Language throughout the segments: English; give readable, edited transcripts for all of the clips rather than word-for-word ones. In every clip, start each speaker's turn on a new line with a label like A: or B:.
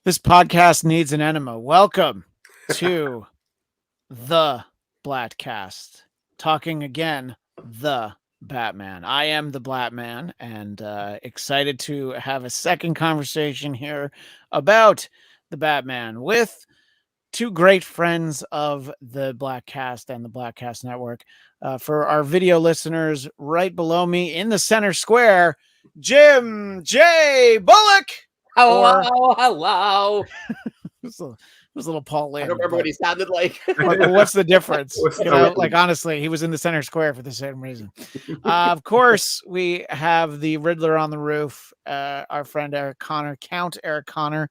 A: This podcast needs an enema. Welcome to the Bladtcast. Talking again, the Batman. I am the Bladtman, and excited to have a second conversation here about the Batman with two great friends of the Bladtcast and the Bladtcast Network. For our video listeners, right below me in the center square, Jim J. Bullock.
B: Hello.
A: It was a little Paul Lynn.
B: I don't remember what he sounded like.
A: What's the difference? Like honestly, he was in the center square for the same reason. Of course, we have the Riddler on the roof, our friend Eric Connor, Count Eric Connor.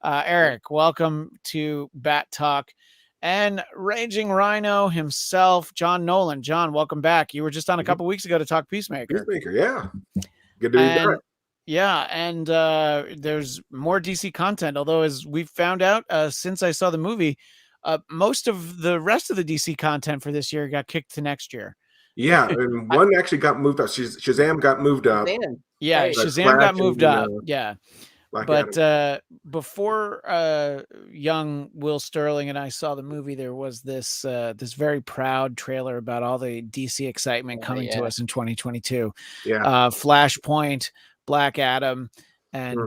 A: Eric, welcome to Bat Talk. And Ragjng Rhino himself, John Nolan. John, welcome back. You were just on a couple weeks ago to talk Peacemaker.
C: Yeah. Good to be back.
A: Yeah, and there's more DC content, although as we found out since I saw the movie, most of the rest of the DC content for this year got kicked to next year.
C: Yeah, and one actually got moved up. Shazam got moved up.
A: Yeah,
C: right.
A: Shazam got moved up. Yeah.
C: Black
A: But
C: Adam.
A: before young Will Sterling and I saw the movie, there was this very proud trailer about all the DC excitement coming to us in 2022.
C: Yeah.
A: Flashpoint, Black Adam, and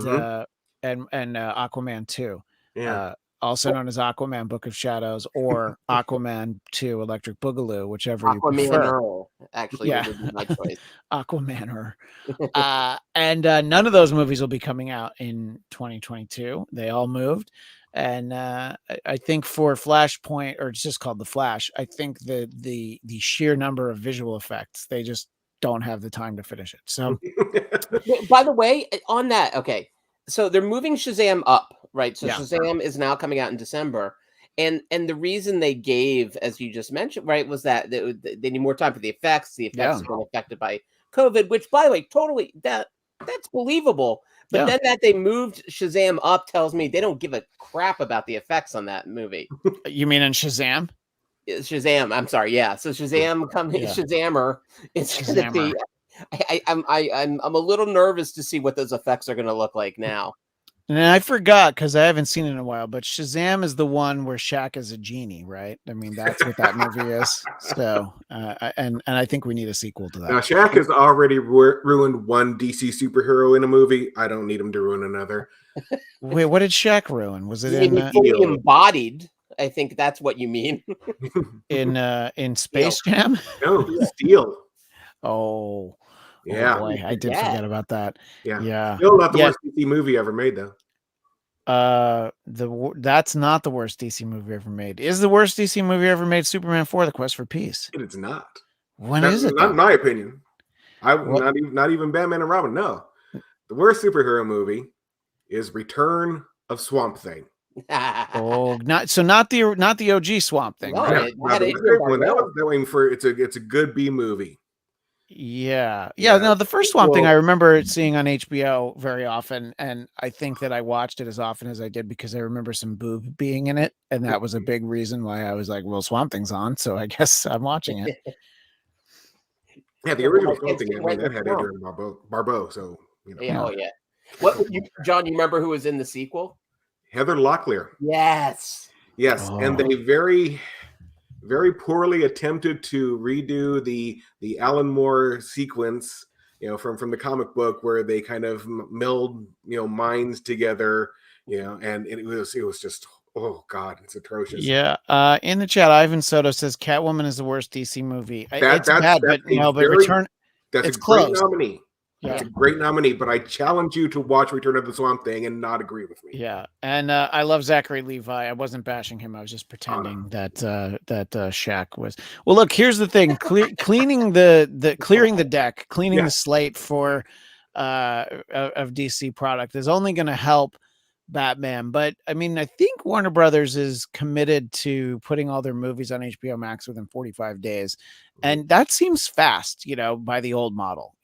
A: Aquaman 2.
C: Yeah.
A: Also known as Aquaman Book of Shadows or Aquaman 2 Electric Boogaloo, whichever you
B: Aquaman
A: prefer.
B: Earl, actually,
A: Yeah.
B: would be my choice.
A: Aquaman. And none of those movies will be coming out in 2022. They all moved. And I think for Flashpoint, or it's just called The Flash, I think the sheer number of visual effects, they just don't have the time to finish it. So
B: By the way, on that, okay, so they're moving Shazam up, right? So
A: Yeah.
B: Shazam is now coming out in December. And the reason they gave, as you just mentioned, right, was that they need more time for the effects. The effects have been affected by COVID, which, by the way, totally that's believable. But then that they moved Shazam up tells me they don't give a crap about the effects on that movie.
A: You mean in Shazam?
B: Shazam, I'm sorry, yeah. So Shazam Shazammer is going to be. I'm a little nervous to see what those effects are going to look like now.
A: And I forgot because I haven't seen it in a while, but Shazam is the one where Shaq is a genie, right? I mean, that's what that movie is. So, and I think we need a sequel to that.
C: Now, Shaq has already ruined one DC superhero in a movie. I don't need him to ruin another.
A: Wait, what did Shaq ruin? Was it
B: in fully embodied? I think that's what you mean.
A: in Space Jam?
C: No, Steel.
A: Oh.
C: Yeah.
A: Oh boy, I did forget about that. Yeah.
C: Still not the worst DC movie ever made, though.
A: That's not the worst DC movie ever made. Is the worst DC movie ever made Superman 4: The Quest for Peace?
C: It's not.
A: When is it?
C: Not in my opinion. Not even Batman and Robin. No. The worst superhero movie is Return of Swamp Thing.
A: Not the OG Swamp Thing.
B: No,
A: Right?
C: It's a good B movie.
A: Yeah. No, the first Swamp Thing I remember seeing on HBO very often, and I think that I watched it as often as I did because I remember some boob being in it, and that was a big reason why I was like, "Well, Swamp Thing's on, so I guess I'm watching it."
C: Yeah, the original Swamp Thing, that had Adrian Barbeau, so you know.
B: Yeah, What, John? You remember who was in the sequel?
C: Heather Locklear.
B: Yes.
C: And they very, very poorly attempted to redo the Alan Moore sequence, from the comic book where they kind of meld, minds together, and it was just, oh God, it's atrocious.
A: Yeah. In the chat, Ivan Soto says Catwoman is the worst DC movie. It's bad, but Return.
C: That's a great nominee. That's a great nominee, but I challenge you to watch Return of the Swamp Thing and not agree with me.
A: Yeah, and I love Zachary Levi. I wasn't bashing him. I was just pretending that Shaq was. Well, look, here's the thing: clearing the deck, cleaning the slate for of DC product is only going to help Batman. But I mean, I think Warner Brothers is committed to putting all their movies on HBO Max within 45 days, and that seems fast. By the old model.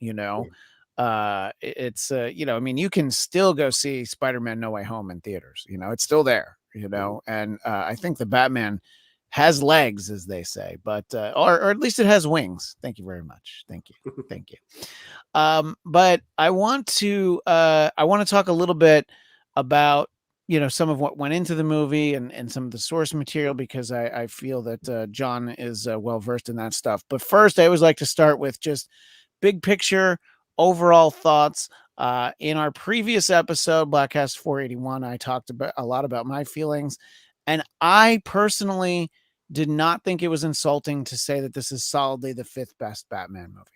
A: It's I mean, you can still go see Spider-Man No Way Home in theaters, it's still there, and I think the Batman has legs, as they say, but or at least it has wings. Thank you very much. Thank you. But I want to talk a little bit about some of what went into the movie and some of the source material, because I feel that John is well versed in that stuff. But first, I always like to start with just big picture, overall thoughts. In our previous episode, Bladtcast 481, I talked a lot about my feelings, and I personally did not think it was insulting to say that this is solidly the 5th best Batman movie.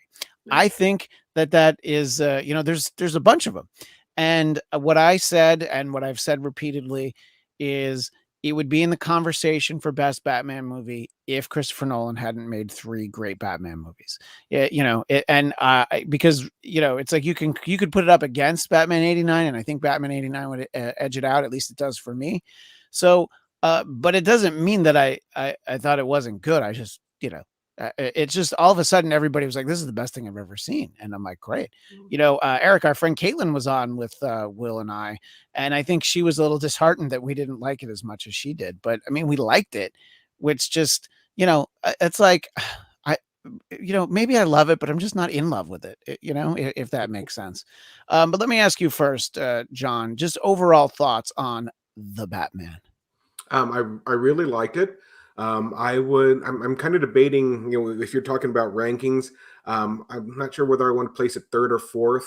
A: I think that is, there's a bunch of them. And what I said, and what I've said repeatedly, is it would be in the conversation for best Batman movie if Christopher Nolan hadn't made 3 great Batman movies. Because it's like you could put it up against Batman 89, and I think Batman 89 would edge it out. At least it does for me. So, but it doesn't mean that I thought it wasn't good. I just, it's just all of a sudden everybody was like, this is the best thing I've ever seen. And I'm like, great. Eric, our friend Caitlin, was on with Will and I think she was a little disheartened that we didn't like it as much as she did. But I mean, we liked it, which just, it's like, maybe I love it, but I'm just not in love with it, if that makes sense. But let me ask you first, John, just overall thoughts on the Batman.
C: I really liked it. I'm kind of debating, if you're talking about rankings, I'm not sure whether I want to place it 3rd or 4th.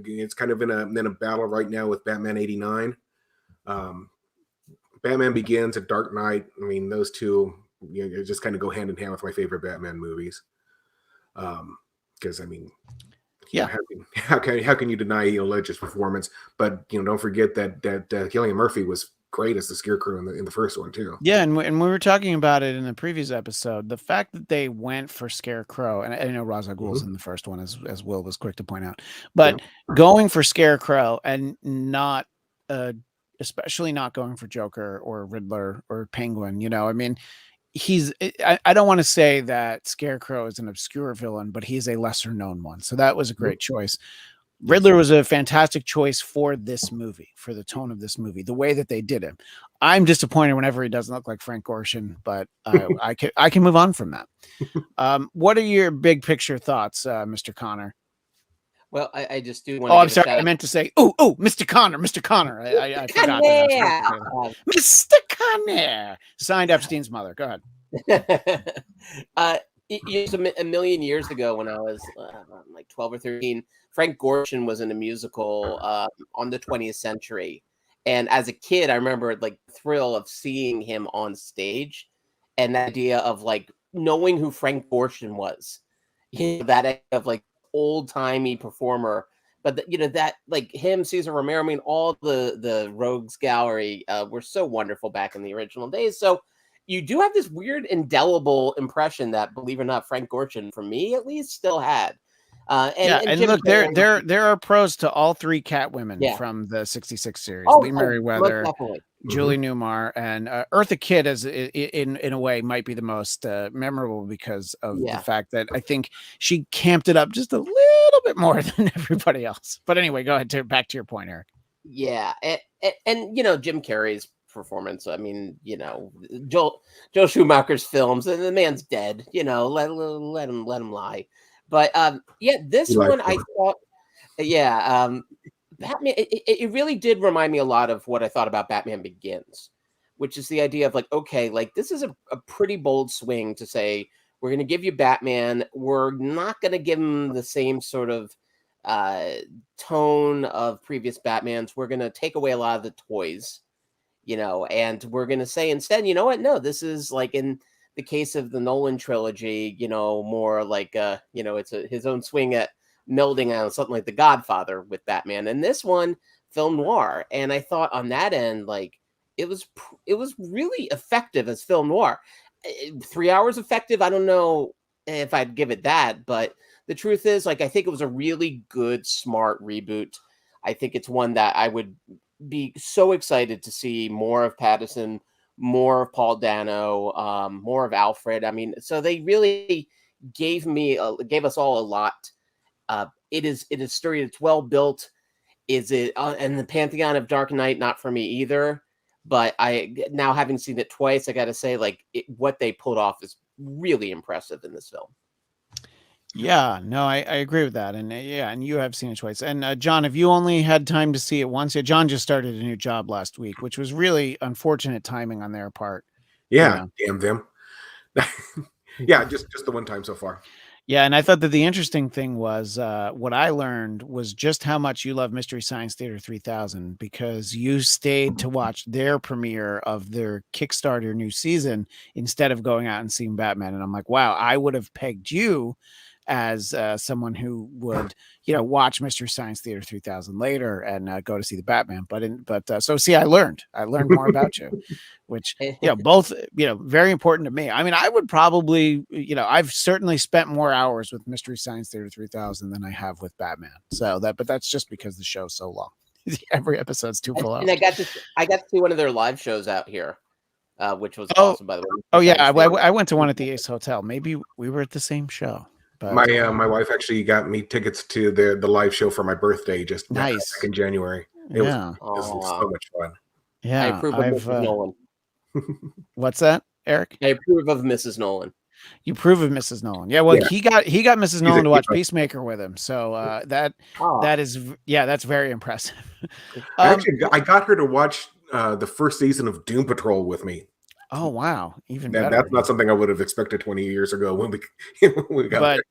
C: It's kind of in a battle right now with Batman 89. Batman Begins and Dark Knight. I mean, those two, just kind of go hand in hand with my favorite Batman movies. Because I mean,
A: yeah,
C: how can you deny Ledger's performance? But don't forget that Cillian Murphy was great as the Scarecrow in the first one too.
A: Yeah, and we were talking about it in the previous episode. The fact that they went for Scarecrow, and I know Ra's al Ghul's in the first one, as Will was quick to point out, but going for Scarecrow and not, especially not going for Joker or Riddler or Penguin. I mean, I don't want to say that Scarecrow is an obscure villain, but he's a lesser known one. So that was a great choice. Riddler was a fantastic choice for this movie, for the tone of this movie, the way that they did him. I'm disappointed whenever he doesn't look like Frank Gorshin, but I can move on from that. What are your big picture thoughts, Mr. Connor?
B: Well, I just do want to.
A: Oh, I'm sorry. I meant to say, Mr. Connor. I forgot. Mr. Connor. Signed Epstein's mother. Go ahead.
B: A million years ago, when I was like 12 or 13, Frank Gorshin was in a musical on the 20th century. And as a kid, I remember like the thrill of seeing him on stage, and the idea of like knowing who Frank Gorshin was, that idea of like old-timey performer. But that like him, Cesar Romero, I mean, all the Rogues Gallery were so wonderful back in the original days. So you do have this weird indelible impression that, believe it or not, Frank Gorshin, for me at least, still had.
A: And look, there are pros to all 3 Catwomen from the 66 series. Lee Merriweather, Julie Newmar, and Eartha Kitt, as in a way, might be the most memorable because of the fact that I think she camped it up just a little bit more than everybody else. But anyway, go ahead. Back to your point, Eric.
B: Yeah, and Jim Carrey's performance. I mean, Joel Schumacher's films, and the man's dead. Let him lie. But this one I thought, Batman. It really did remind me a lot of what I thought about Batman Begins, which is the idea of like, okay, like this is a pretty bold swing to say we're going to give you Batman. We're not going to give him the same sort of tone of previous Batmans. We're going to take away a lot of the toys, and we're going to say instead, you know what? No, this is like in the case of the Nolan trilogy, more like, it's his own swing at melding on something like The Godfather with Batman. And this one, film noir. And I thought on that end, like it was really effective as film noir. 3 hours effective. I don't know if I'd give it that, but the truth is, like, I think it was a really good, smart reboot. I think it's one that I would be so excited to see more of Pattinson, more of Paul Dano, more of Alfred. I mean, so they really gave us all a lot. It is sturdy. It's well built. Is it? And the Pantheon of Dark Knight, not for me either. But now having seen it twice, I got to say, like what they pulled off is really impressive in this film.
A: Yeah, no, I agree with that. And and you have seen it twice. And John, have you only had time to see it once? Yeah, John just started a new job last week, which was really unfortunate timing on their part.
C: Yeah, damn them. Yeah, just the one time so far.
A: Yeah, and I thought that the interesting thing was what I learned was just how much you love Mystery Science Theater 3000 because you stayed to watch their premiere of their Kickstarter new season instead of going out and seeing Batman. And I'm like, wow, I would have pegged you as someone who would, watch Mystery Science Theater 3000 later and go to see the Batman. So see, I learned more about you, which, both, very important to me. I mean, I would probably, I've certainly spent more hours with Mystery Science Theater 3000 than I have with Batman. But that's just because the show's so long. Every episode's 2 full hours.
B: And I got to see one of their live shows out here, which was awesome, by the way.
A: Oh yeah, I went to one at the Ace Hotel. Maybe we were at the same show. But
C: my wife actually got me tickets to the live show for my birthday just
A: nice
C: back in January. It was so much fun.
A: Yeah,
B: I approve of Mrs. Nolan.
A: What's that, Eric?
B: I approve of Mrs. Nolan.
A: You approve of Mrs. Nolan. Yeah, well, he got Mrs. Nolan to watch Peacemaker with him. So that is that's very impressive.
C: Actually, I got her to watch the first season of Doom Patrol with me.
A: Oh wow, even better.
C: That's not something I would have expected 20 years ago when we got there.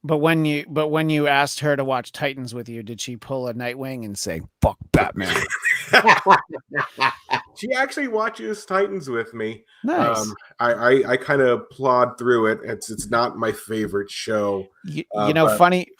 A: But when you asked her to watch Titans with you, did she pull a Nightwing and say "fuck Batman"?
C: She actually watches Titans with me.
A: Nice.
C: I kind of plod through it. It's not my favorite show.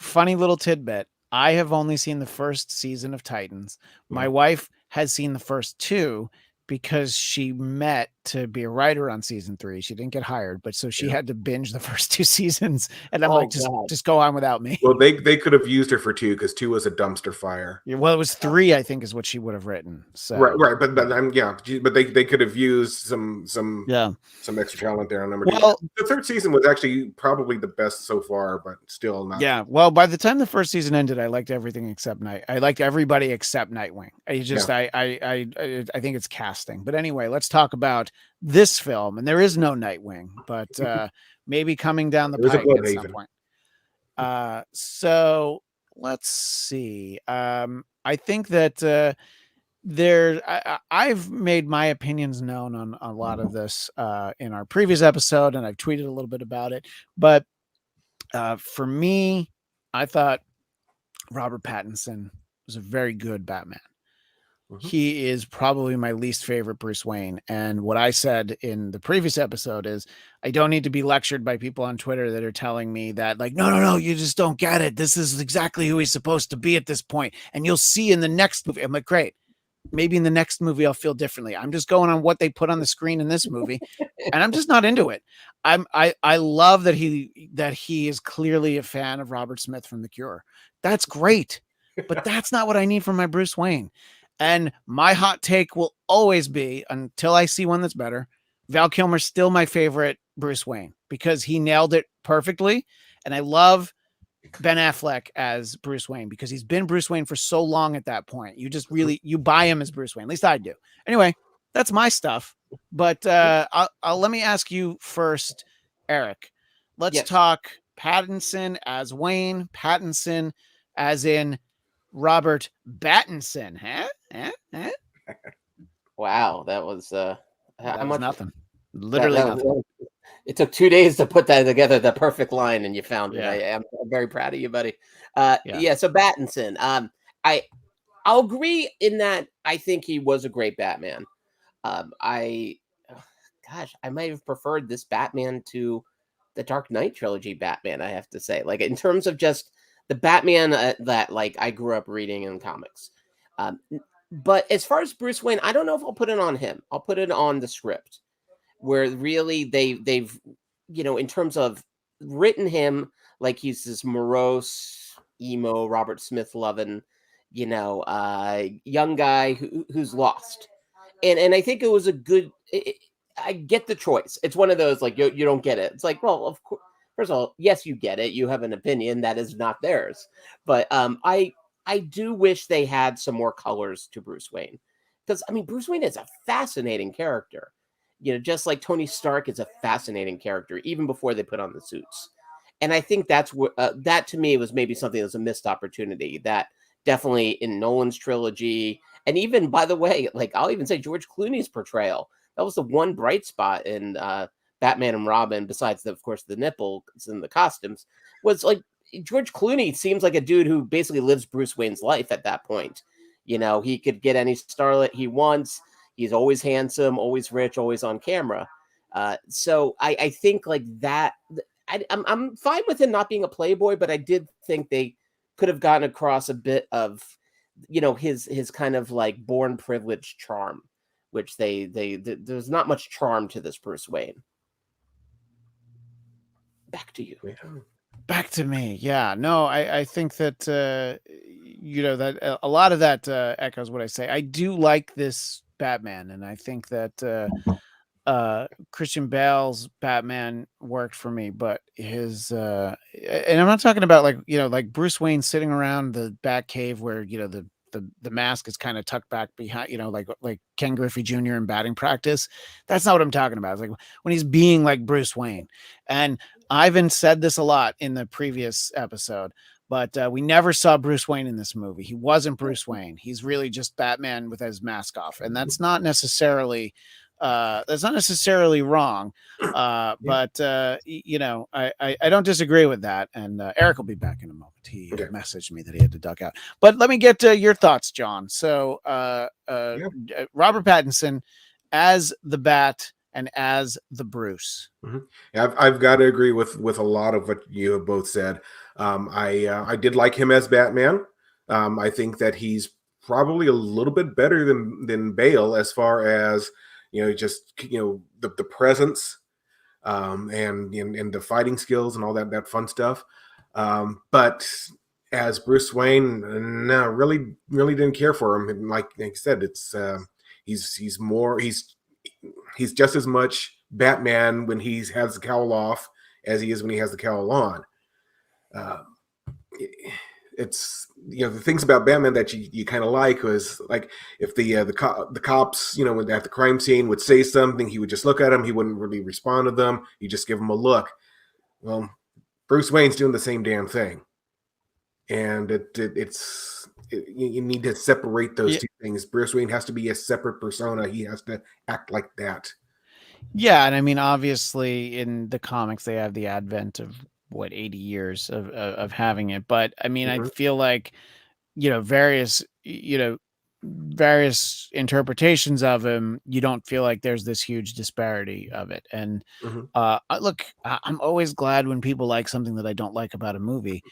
A: Funny little tidbit. I have only seen the first season of Titans. My wife has seen the first 2 because she met to be a writer on season 3. She didn't get hired, but so she had to binge the first 2 seasons. And I'm like, just go on without me.
C: Well, they could have used her for 2 because 2 was a dumpster fire.
A: Yeah, well, it was 3, I think, is what she would have written. So
C: right, but they could have used some extra talent there on number 2. The third season was actually probably the best so far, but still not.
A: Yeah, well, by the time the first season ended, I liked everything except I liked everybody except Nightwing. I think it's casting. But anyway, let's talk about this film. And there is no Nightwing, but maybe coming down the pike at some point. So let's see. I think that I've made my opinions known on a lot of this in our previous episode, and I've tweeted a little bit about it. But for me, I thought Robert Pattinson was a very good Batman. He is probably my least favorite Bruce Wayne. And what I said in the previous episode is I don't need to be lectured by people on Twitter that are telling me that, like, no, you just don't get it. This is exactly who he's supposed to be at this point. And you'll see in the next movie. I'm like, great. Maybe in the next movie I'll feel differently. I'm just going on what they put on the screen in this movie. And I'm just not into it. I love that he is clearly a fan of Robert Smith from The Cure. That's great. But that's not what I need from my Bruce Wayne. And my hot take will always be, until I see one that's better, Val Kilmer's still my favorite Bruce Wayne because he nailed it perfectly. And I love Ben Affleck as Bruce Wayne because he's been Bruce Wayne for so long at that point. You just you buy him as Bruce Wayne. At least I do. Anyway, that's my stuff. But let me ask you first, Eric. Let's talk Pattinson as Wayne, Pattinson as in Robert Pattinson, huh?
B: Wow, that was how much?
A: Nothing. Literally nothing.
B: It took 2 days to put that together, the perfect line, and you found it. I'm very proud of you, buddy. So Pattinson. I'll agree in that I think he was a great Batman. I might have preferred this Batman to the Dark Knight trilogy Batman, I have to say. Like, in terms of just the Batman that like I grew up reading in comics. But as far as Bruce Wayne, I don't know if I'll put it on him. I'll put it on the script, where really they've in terms of written him like he's this morose, emo, Robert Smith loving, young guy who's lost. And I think it was a good. I get the choice. It's one of those like you don't get it. It's like, well, of course. First of all, yes, you get it. You have an opinion that is not theirs. But I do wish they had some more colors to Bruce Wayne. Because, I mean, Bruce Wayne is a fascinating character. Just like Tony Stark is a fascinating character, even before they put on the suits. And I think that's what that to me was maybe something that's a missed opportunity. That definitely in Nolan's trilogy, and even by the way, like I'll even say George Clooney's portrayal. That was the one bright spot in Batman and Robin, besides of course the nipples and the costumes, was like George Clooney seems like a dude who basically lives Bruce Wayne's life at that point. You know, he could get any starlet he wants. He's always handsome, always rich, always on camera. So I think like that. I'm fine with him not being a playboy, but I did think they could have gotten across a bit of, you know, his kind of like born privileged charm, which there's not much charm to this Bruce Wayne. Back to you.
A: Back to me. Yeah, no, I think that you know, that a lot of that echoes what I say. I do like this Batman, and I think that Christian Bale's Batman worked for me, but his and I'm not talking about like, you know, like Bruce Wayne sitting around the Batcave where, you know, the mask is kind of tucked back behind, you know, like Ken Griffey Jr. in batting practice. That's not what I'm talking about. It's like when he's being like Bruce Wayne. And Ivan said this a lot in the previous episode, but we never saw Bruce Wayne in this movie. He wasn't Bruce Wayne. He's really just Batman with his mask off, and that's not necessarily wrong. But you know, I don't disagree with that. And Eric will be back in a moment. He messaged me that he had to duck out. But let me get your thoughts, John. So Robert Pattinson as the Bat and as the Bruce.
C: Yeah, I've got to agree with a lot of what you have both said. I did like him as Batman. I think that he's probably a little bit better than Bale as far as, you know, just, you know, the presence and the fighting skills and all that fun stuff. But as Bruce Wayne, no, really didn't care for him. And like I said, it's he's just as much Batman when he has the cowl off as he is when he has the cowl on. It's, you know, the things about Batman that you kind of like was like if the cops, you know, at the crime scene would say something, he would just look at them. He wouldn't really respond to them. You just give him a look. Well, Bruce Wayne's doing the same damn thing, and you need to separate those two things. Bruce Wayne has to be a separate persona. He has to act like that.
A: Yeah, and I mean, obviously, in the comics, they have the advent of 80 years of having it, but I mean, I feel like, you know, various interpretations of him, you don't feel like there's this huge disparity of it. And look, I'm always glad when people like something that I don't like about a movie,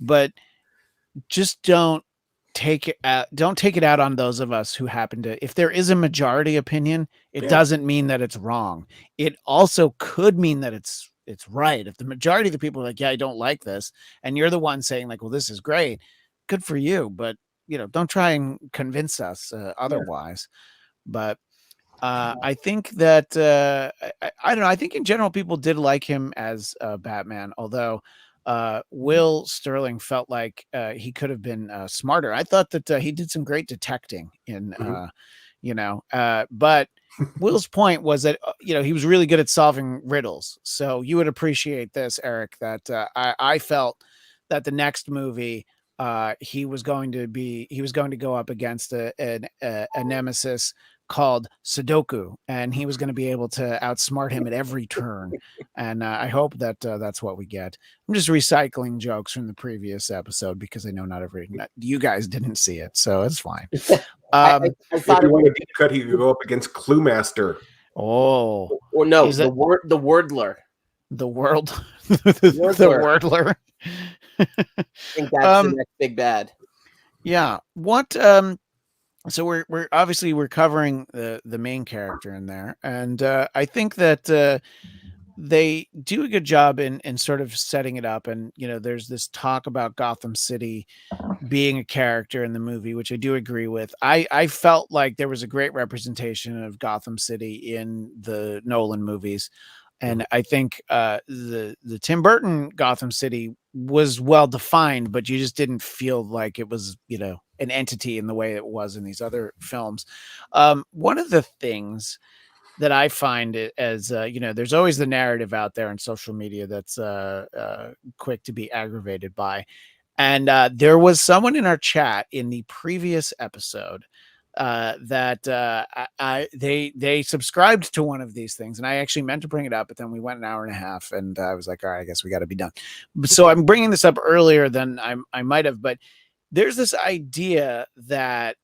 A: but just don't take it out on those of us who happen to, if there is a majority opinion, it doesn't mean that it's wrong. It also could mean that it's right. If the majority of the people are like, yeah, I don't like this, and you're the one saying like, well, this is great, good for you, but you know, don't try and convince us otherwise. But I think that I don't know. I think in general people did like him as Batman, although Will Sterling felt like he could have been smarter. I thought that he did some great detecting in, you know, but Will's point was that, you know, he was really good at solving riddles. So you would appreciate this, Eric, that I felt that the next movie, he was going to go up against a nemesis called Sudoku, and he was going to be able to outsmart him at every turn. And I hope that that's what we get. I'm just recycling jokes from the previous episode because I know not you guys didn't see it, so it's fine.
B: I thought
C: if you want a deep cut, he could go up against Cluemaster.
A: Oh,
B: or no, the Wordler.
A: The Wordler.
B: I think that's the next big bad.
A: Yeah. What so we're obviously we're covering the main character in there, and I think that they do a good job in sort of setting it up. And you know, there's this talk about Gotham City being a character in the movie, which I do agree with. I felt like there was a great representation of Gotham City in the Nolan movies. And I think the Tim Burton Gotham City was well defined, but you just didn't feel like it was, you know, an entity in the way it was in these other films. One of the things that I find it as, there's always the narrative out there on social media that's quick to be aggravated by. And there was someone in our chat in the previous episode that they subscribed to one of these things, and I actually meant to bring it up, but then we went an hour and a half, and I was like, all right, I guess we got to be done. So I'm bringing this up earlier than I might have, but there's this idea that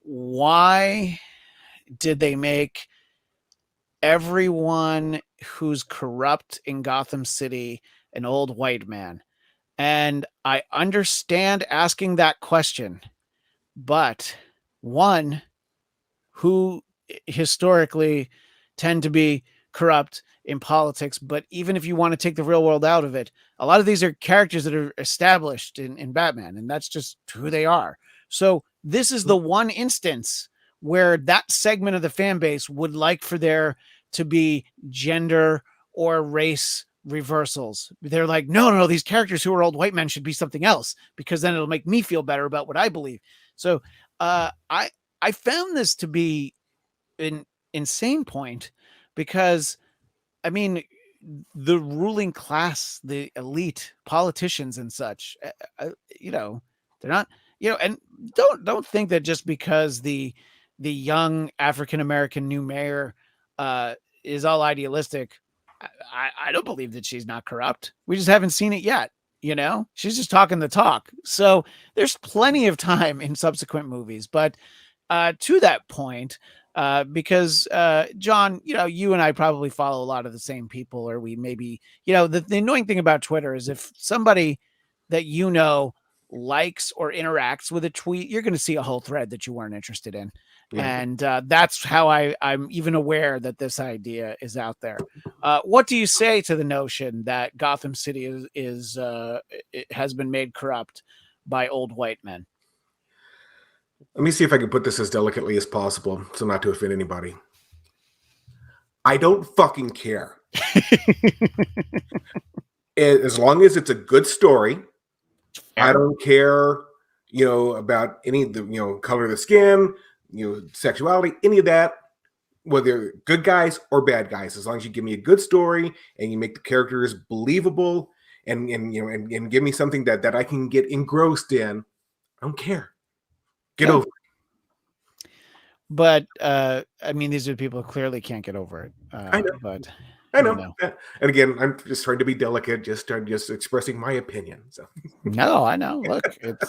A: why did they make everyone who's corrupt in Gotham City an old white man? And I understand asking that question, but one, who historically tend to be corrupt in politics, but even if you want to take the real world out of it, a lot of these are characters that are established in Batman, and that's just who they are. So this is the one instance where that segment of the fan base would like for there to be gender or race reversals. They're like, no, these characters who are old white men should be something else, because then it'll make me feel better about what I believe. So I found this to be an insane point, because I mean, the ruling class, the elite politicians and such, they're not, and don't think that just because the young African-American new mayor is all idealistic. I don't believe that she's not corrupt. We just haven't seen it yet. She's just talking the talk. So there's plenty of time in subsequent movies, but to that point, because John, you and I probably follow a lot of the same people, or we maybe, the annoying thing about Twitter is if somebody that likes or interacts with a tweet, you're going to see a whole thread that you weren't interested in. Yeah. And that's how I'm even aware that this idea is out there. What do you say to the notion that Gotham City has been made corrupt by old white men?
C: Let me see if I can put this as delicately as possible, so not to offend anybody. I don't fucking care. As long as it's a good story, I don't care, about any of the, color of the skin, sexuality, any of that, whether good guys or bad guys. As long as you give me a good story and you make the characters believable and give me something that I can get engrossed in, I don't care. Get over it.
A: But these are people who clearly can't get over it.
C: I know.
A: But
C: I know. And again, I'm just trying to be delicate, just expressing my opinion. So
A: no, I know. Look,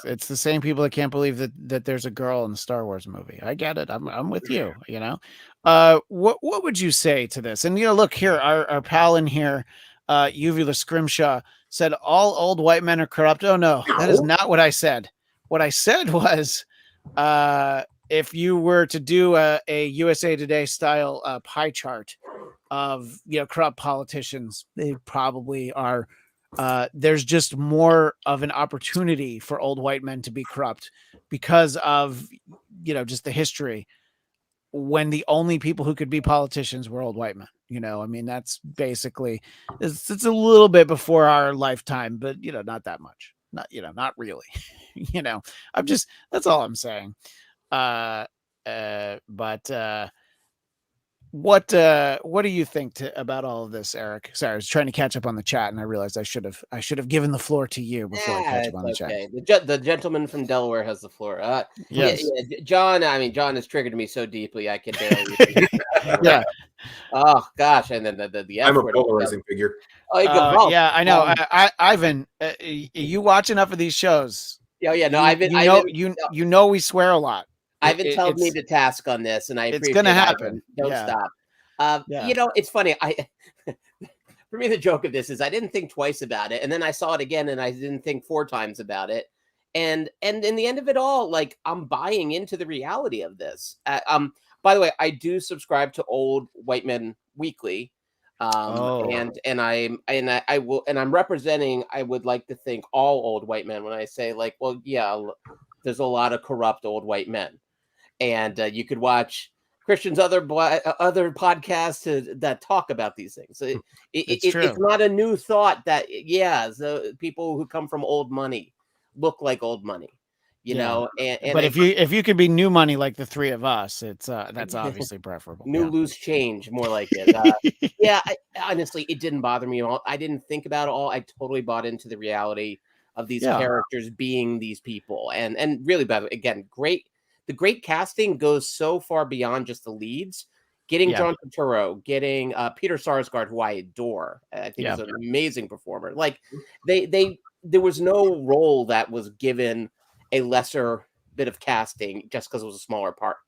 A: it's the same people that can't believe that there's a girl in the Star Wars movie. I get it. I'm with you. What would you say to this? And look here, our pal in here, Uvula Scrimshaw, said all old white men are corrupt. Oh no, that is not what I said. What I said was, if you were to do a USA Today style pie chart of corrupt politicians, they probably are. There's just more of an opportunity for old white men to be corrupt because of just the history, when the only people who could be politicians were old white men. That's basically, it's a little bit before our lifetime, but not that much. Not really. That's all I'm saying. But what do you think about all of this, Eric? Sorry, I was trying to catch up on the chat, and I realized I should have given the floor to you before I catch up on the chat.
B: The gentleman from Delaware has the floor.
A: Yes.
B: Yeah, John. John has triggered me so deeply I can barely.
A: Yeah.
B: Oh gosh, and then the
C: I'm a polarizing figure.
A: Yeah, I know. Ivan, you watch enough of these shows.
B: Yeah, no,
A: we swear a lot.
B: Ivan held me to task on this, and
A: it's going to happen.
B: Don't stop. It's funny. For me, the joke of this is I didn't think twice about it, and then I saw it again, and I didn't think 4 times about it. And in the end of it all, like, I'm buying into the reality of this. By the way, I do subscribe to Old White Men Weekly. And I'm representing, I would like to think, all old white men when I say, like, well, yeah, there's a lot of corrupt old white men. And you could watch Christian's other podcasts that talk about these things. It's not a new thought that, the people who come from old money look like old money. you know, and
A: but if you could be new money like the three of us, it's that's obviously preferable.
B: new loose change, more like it. Yeah, honestly, it didn't bother me at all. I didn't think about it all. I totally bought into the reality of these characters being these people, and really, by the way, again, the great casting goes so far beyond just the leads. Getting John Turturro, getting Peter Sarsgaard, who I adore. I think is an amazing performer. Like there was no role that was given a lesser bit of casting just because it was a smaller part.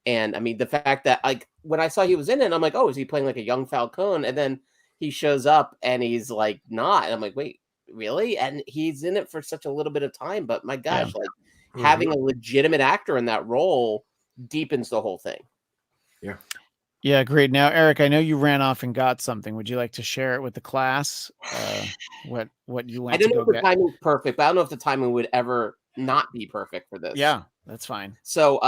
B: And I mean, the fact that like when I saw he was in it, I'm like, oh, is he playing like a young Falcone? And then he shows up and he's like not. And I'm like, wait, really? And he's in it for such a little bit of time. But my gosh, like having a legitimate actor in that role deepens the whole thing.
C: Yeah.
A: Yeah, great. Now, Eric, I know you ran off and got something. Would you like to share it with the class? What you went
B: I don't
A: to
B: know
A: go
B: if the
A: get?
B: timing's perfect, but I don't know if the timing would ever not be perfect for this.
A: Yeah, that's fine.
B: So,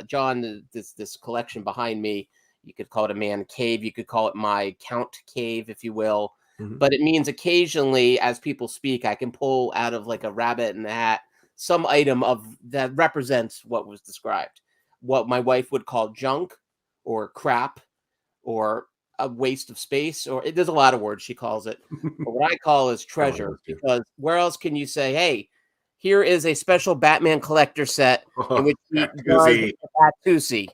B: John, this collection behind me, you could call it a man cave. You could call it my count cave, if you will. But it means occasionally, as people speak, I can pull out of like a rabbit in the hat some item of that represents what was described. What my wife would call junk or crap or a waste of space, or there's a lot of words she calls it. But what I call is treasure, because where else can you say, hey, here is a special Batman collector set in which he does the Batusi.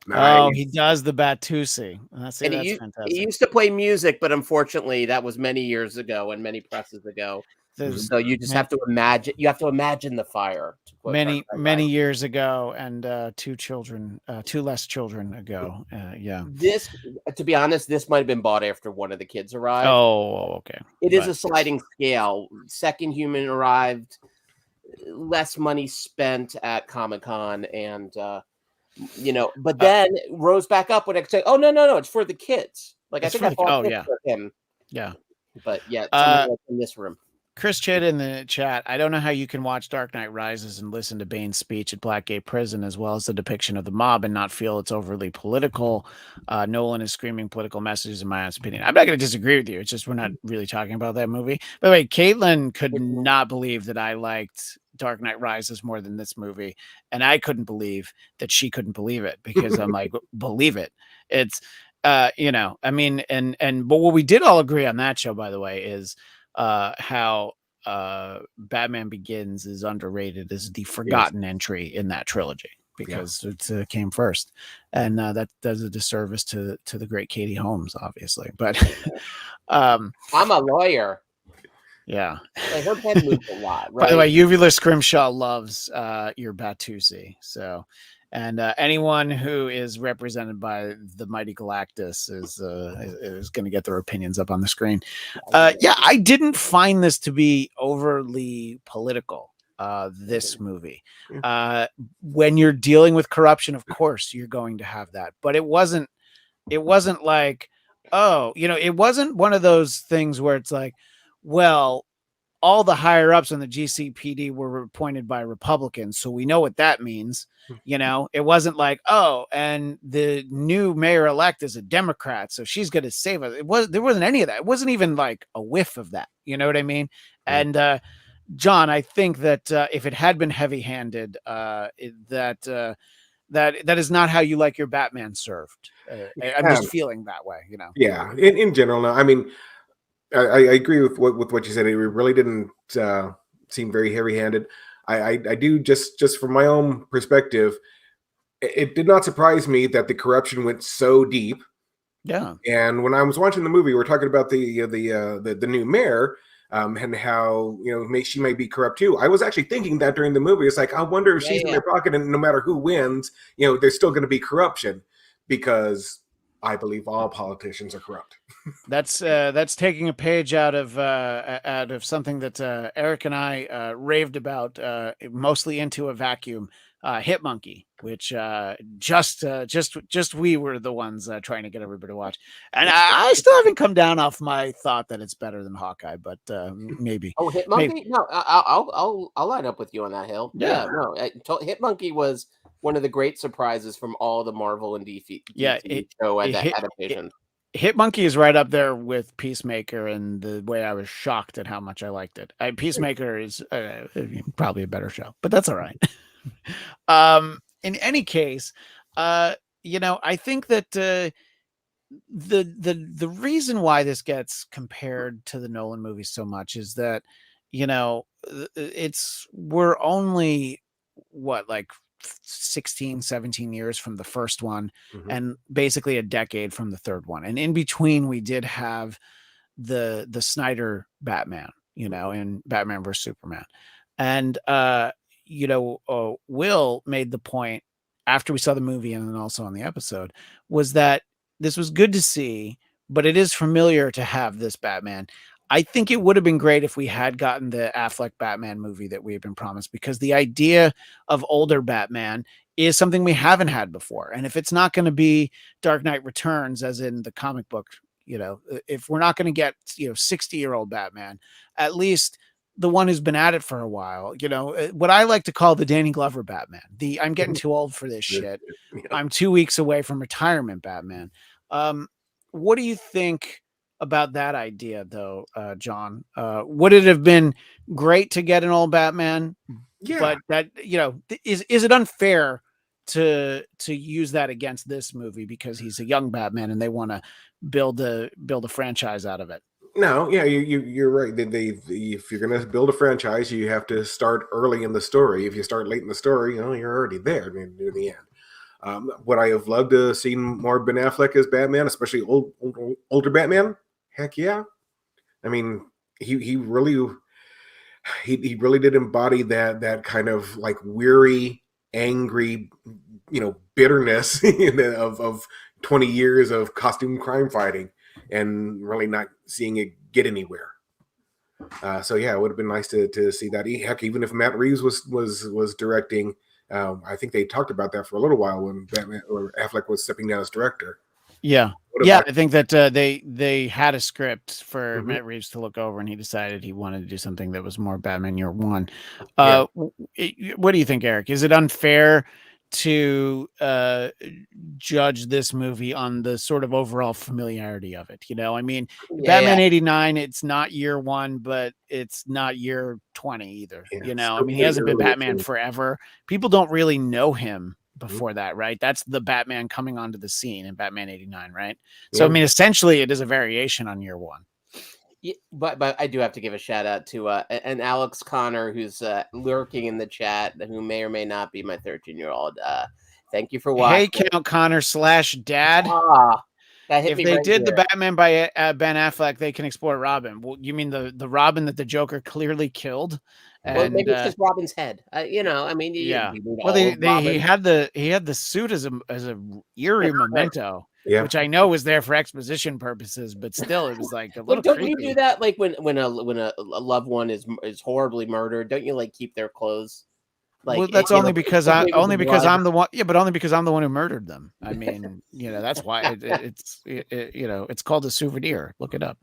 C: Nice.
A: Oh, he does the Batusi. That's fantastic.
B: He used to play music, but unfortunately, that was many years ago and many presses ago. So you just have to imagine. You have to imagine the fire.
A: Many years ago, and two less children ago. Yeah.
B: This, to be honest, this might have been bought after one of the kids arrived.
A: Oh, okay.
B: It is a sliding scale. Second human arrived, less money spent at Comic-Con, and but then rose back up when I say, "Oh no, it's for the kids." Like I think I bought it for him.
A: Yeah.
B: But yeah, in this room.
A: Chris Chid in the chat, I don't know how you can watch Dark Knight Rises and listen to Bane's speech at Blackgate Prison as well as the depiction of the mob and not feel it's overly political. Nolan is screaming political messages, in my honest opinion. I'm not going to disagree with you. It's just we're not really talking about that movie. By the way, Caitlin could not believe that I liked Dark Knight Rises more than this movie, and I couldn't believe that she couldn't believe it because I'm like, believe it. It's, I mean, but what we did all agree on that show, by the way, is how Batman Begins is underrated as the forgotten entry in that trilogy because it came first, and that does a disservice to the great Katie Holmes, obviously. But
B: I'm a lawyer.
A: Yeah,
B: like her pen moves a lot. Right?
A: By the way, Uvula Scrimshaw loves your Batusi. So, and anyone who is represented by the mighty Galactus is going to get their opinions up on the screen. Yeah, I didn't find this to be overly political. This movie, when you're dealing with corruption, of course you're going to have that, but it wasn't like, it wasn't one of those things where it's like, well, all the higher ups on the GCPD were appointed by Republicans, so we know what that means. It wasn't like, oh, and the new mayor-elect is a Democrat, so she's going to save us. There wasn't any of that. It wasn't even like a whiff of that. You know what I mean? And John, I think that if it had been heavy-handed, that is not how you like your Batman served. I'm just feeling that way.
C: Yeah, in general, no. I mean, I agree with what you said. It really didn't seem very heavy-handed. I do just from my own perspective, it did not surprise me that the corruption went so deep.
A: Yeah.
C: And when I was watching the movie, we were talking about the new mayor and how she may be corrupt too. I was actually thinking that during the movie. It's like, I wonder if she's in their pocket, and no matter who wins, there's still going to be corruption, because I believe all politicians are corrupt.
A: That's taking a page out of something that Eric and I raved about, mostly into a vacuum. Hit Monkey, which just we were the ones trying to get everybody to watch, and I still haven't come down off my thought that it's better than Hawkeye, but maybe.
B: Oh, Hit Monkey? Maybe. No, I'll line up with you on that hill. Yeah, no, Hit Monkey was one of the great surprises from all the Marvel and DC show adaptations.
A: Hit Monkey is right up there with Peacemaker, and the way I was shocked at how much I liked it. Peacemaker is probably a better show, but that's all right. In any case, I think that the reason why this gets compared to the Nolan movies so much is that we're only like 16 17 years from the first one, and basically a decade from the third one, and in between we did have the Snyder Batman, in Batman vs Superman. And Will made the point after we saw the movie and then also on the episode was that this was good to see, but it is familiar to have this Batman. I think it would have been great if we had gotten the Affleck Batman movie that we had been promised, because the idea of older Batman is something we haven't had before. And if it's not going to be Dark Knight Returns, as in the comic book, if we're not going to get, 60-year-old Batman, at least the one who's been at it for a while, what I like to call the Danny Glover Batman, I'm getting too old for this shit. I'm 2 weeks away from retirement Batman. What do you think about that idea, though, John? Would it have been great to get an old Batman?
C: Yeah.
A: But that, is it unfair to use that against this movie because he's a young Batman and they want to build a franchise out of it?
C: No, yeah, you're right. If you're going to build a franchise, you have to start early in the story. If you start late in the story, you're already there near the end. Would I have loved to have seen more Ben Affleck as Batman, especially older Batman? Heck yeah. I mean, he really did embody that kind of like weary, angry, bitterness of 20 years of costume crime fighting and really not seeing it get anywhere. So yeah, it would have been nice to see that. Heck, even if Matt Reeves was directing, I think they talked about that for a little while when Batman or Affleck was stepping down as director.
A: Yeah. Yeah, I think that they had a script for Matt Reeves to look over, and he decided he wanted to do something that was more Batman Year One. What do you think, Eric? Is it unfair to judge this movie on the sort of overall familiarity of it? I mean, Batman 89, it's not year one, but it's not year 20 either. I mean, he hasn't been Batman forever. People don't really know him before that, right? That's the Batman coming onto the scene in Batman 89, right? So I mean, essentially it is a variation on year one.
B: Yeah, but I do have to give a shout out to an Alex Connor who's lurking in the chat, who may or may not be my 13-year-old. Thank you for watching.
A: Hey, Count Connor / Dad. If they did the Batman by Ben Affleck, they can explore Robin. Well, you mean the Robin that the Joker clearly killed?
B: Well, maybe it's just Robin's head. I mean,
A: well, he had the suit as a eerie memento, which I know was there for exposition purposes, but still, it was like a little.
B: Don't
A: creepy.
B: you do that like when a loved one is horribly murdered? Don't you like keep their clothes? Like,
A: well, that's only because I'm the one. Yeah, but only because I'm the one who murdered them. I mean, that's why it's called a souvenir. Look it up.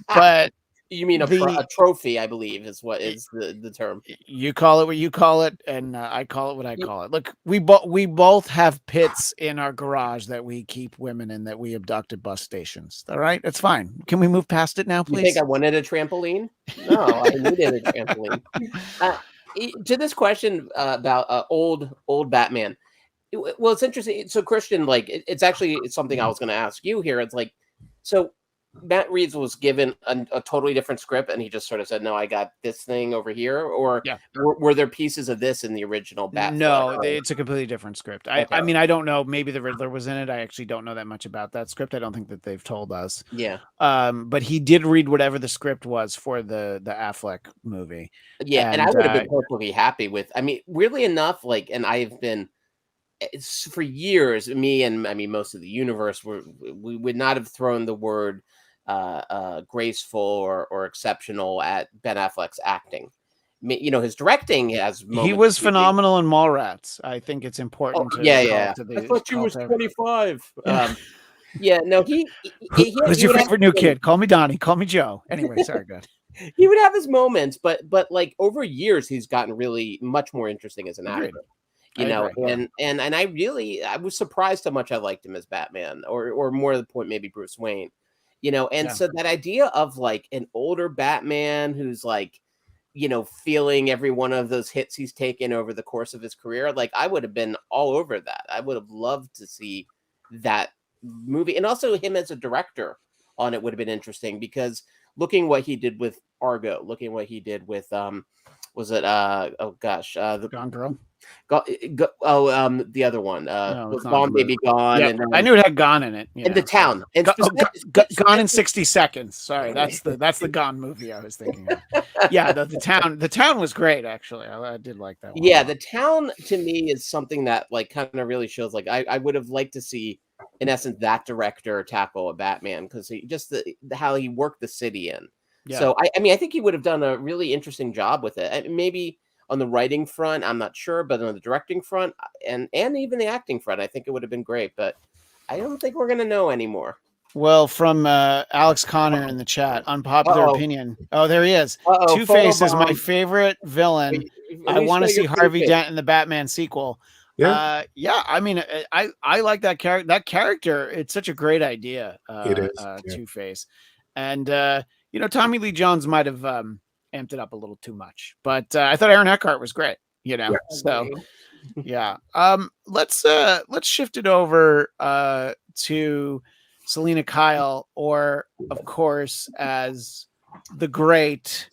A: But
B: you mean a trophy? I believe is what is the term.
A: You call it what you call it, and I call it what I call it. Look, we both have pits in our garage that we keep women in that we abduct at bus stations. All right, it's fine. Can we move past it now, please?
B: You think I wanted a trampoline? No, I needed a trampoline. To this question about old Batman, well, it's interesting. So Christian, like, it's something I was going to ask you here. It's like, so Matt Reeves was given a totally different script, and he just sort of said, "No, I got this thing over here." Or were there pieces of this in the original Batman?
A: No, it's a completely different script. I mean, I don't know. Maybe the Riddler was in it. I actually don't know that much about that script. I don't think that they've told us.
B: Yeah.
A: But he did read whatever the script was for the Affleck movie.
B: Yeah, and I would have been perfectly happy with. I mean, weirdly enough, like, and I've been. It's for years. Me and I mean, most of the universe we would not have thrown the word graceful or exceptional at Ben Affleck's acting. His directing has moments.
A: He was phenomenal in Mallrats. I think it's important.
B: I thought you was 25. No,
A: who's your favorite new kid? Call me Donnie. Call me Joe. Anyway, sorry, good.
B: He would have his moments, but like over years, he's gotten really much more interesting as an actor. You know,
A: agree,
B: and I was surprised how much I liked him as Batman, or more to the point, maybe Bruce Wayne. You know, and so that idea of like an older Batman who's like, you know, feeling every one of those hits he's taken over the course of his career, like I would have been all over that. I would have loved to see that movie, and also him as a director on it would have been interesting, because looking what he did with Argo, looking what he did with was it oh gosh, the
A: Gone Girl.
B: the other one,
A: No, it's not
B: Gone Baby Gone,
A: Yeah,
B: and
A: I knew it had Gone in it.
B: and The Town, and
A: Gone in 60 Seconds. Sorry, that's the Gone movie I was thinking of. Yeah, the town was great actually. I did like that one.
B: Yeah, The Town to me is something that like kind of really shows like I would have liked to see, in essence, that director tackle a Batman, because he just how he worked the city in.
A: Yeah.
B: So I mean I think he would have done a really interesting job with it. Maybe on the writing front, I'm not sure, but on the directing front and even the acting front, I think it would have been great. But I don't think we're gonna know anymore.
A: Well, from Alex Connor in the chat, unpopular opinion. Oh, there he is. Two-Face is my favorite villain. I want to see Harvey Dent in the Batman sequel. Yeah. I mean, I like that character. That character, it's such a great idea.
C: It is
A: Two-Face, and you know, Tommy Lee Jones might have amped it up a little too much, but I thought Aaron Eckhart was great. You know, so yeah. Let's shift it over to Selina Kyle, or of course, as the great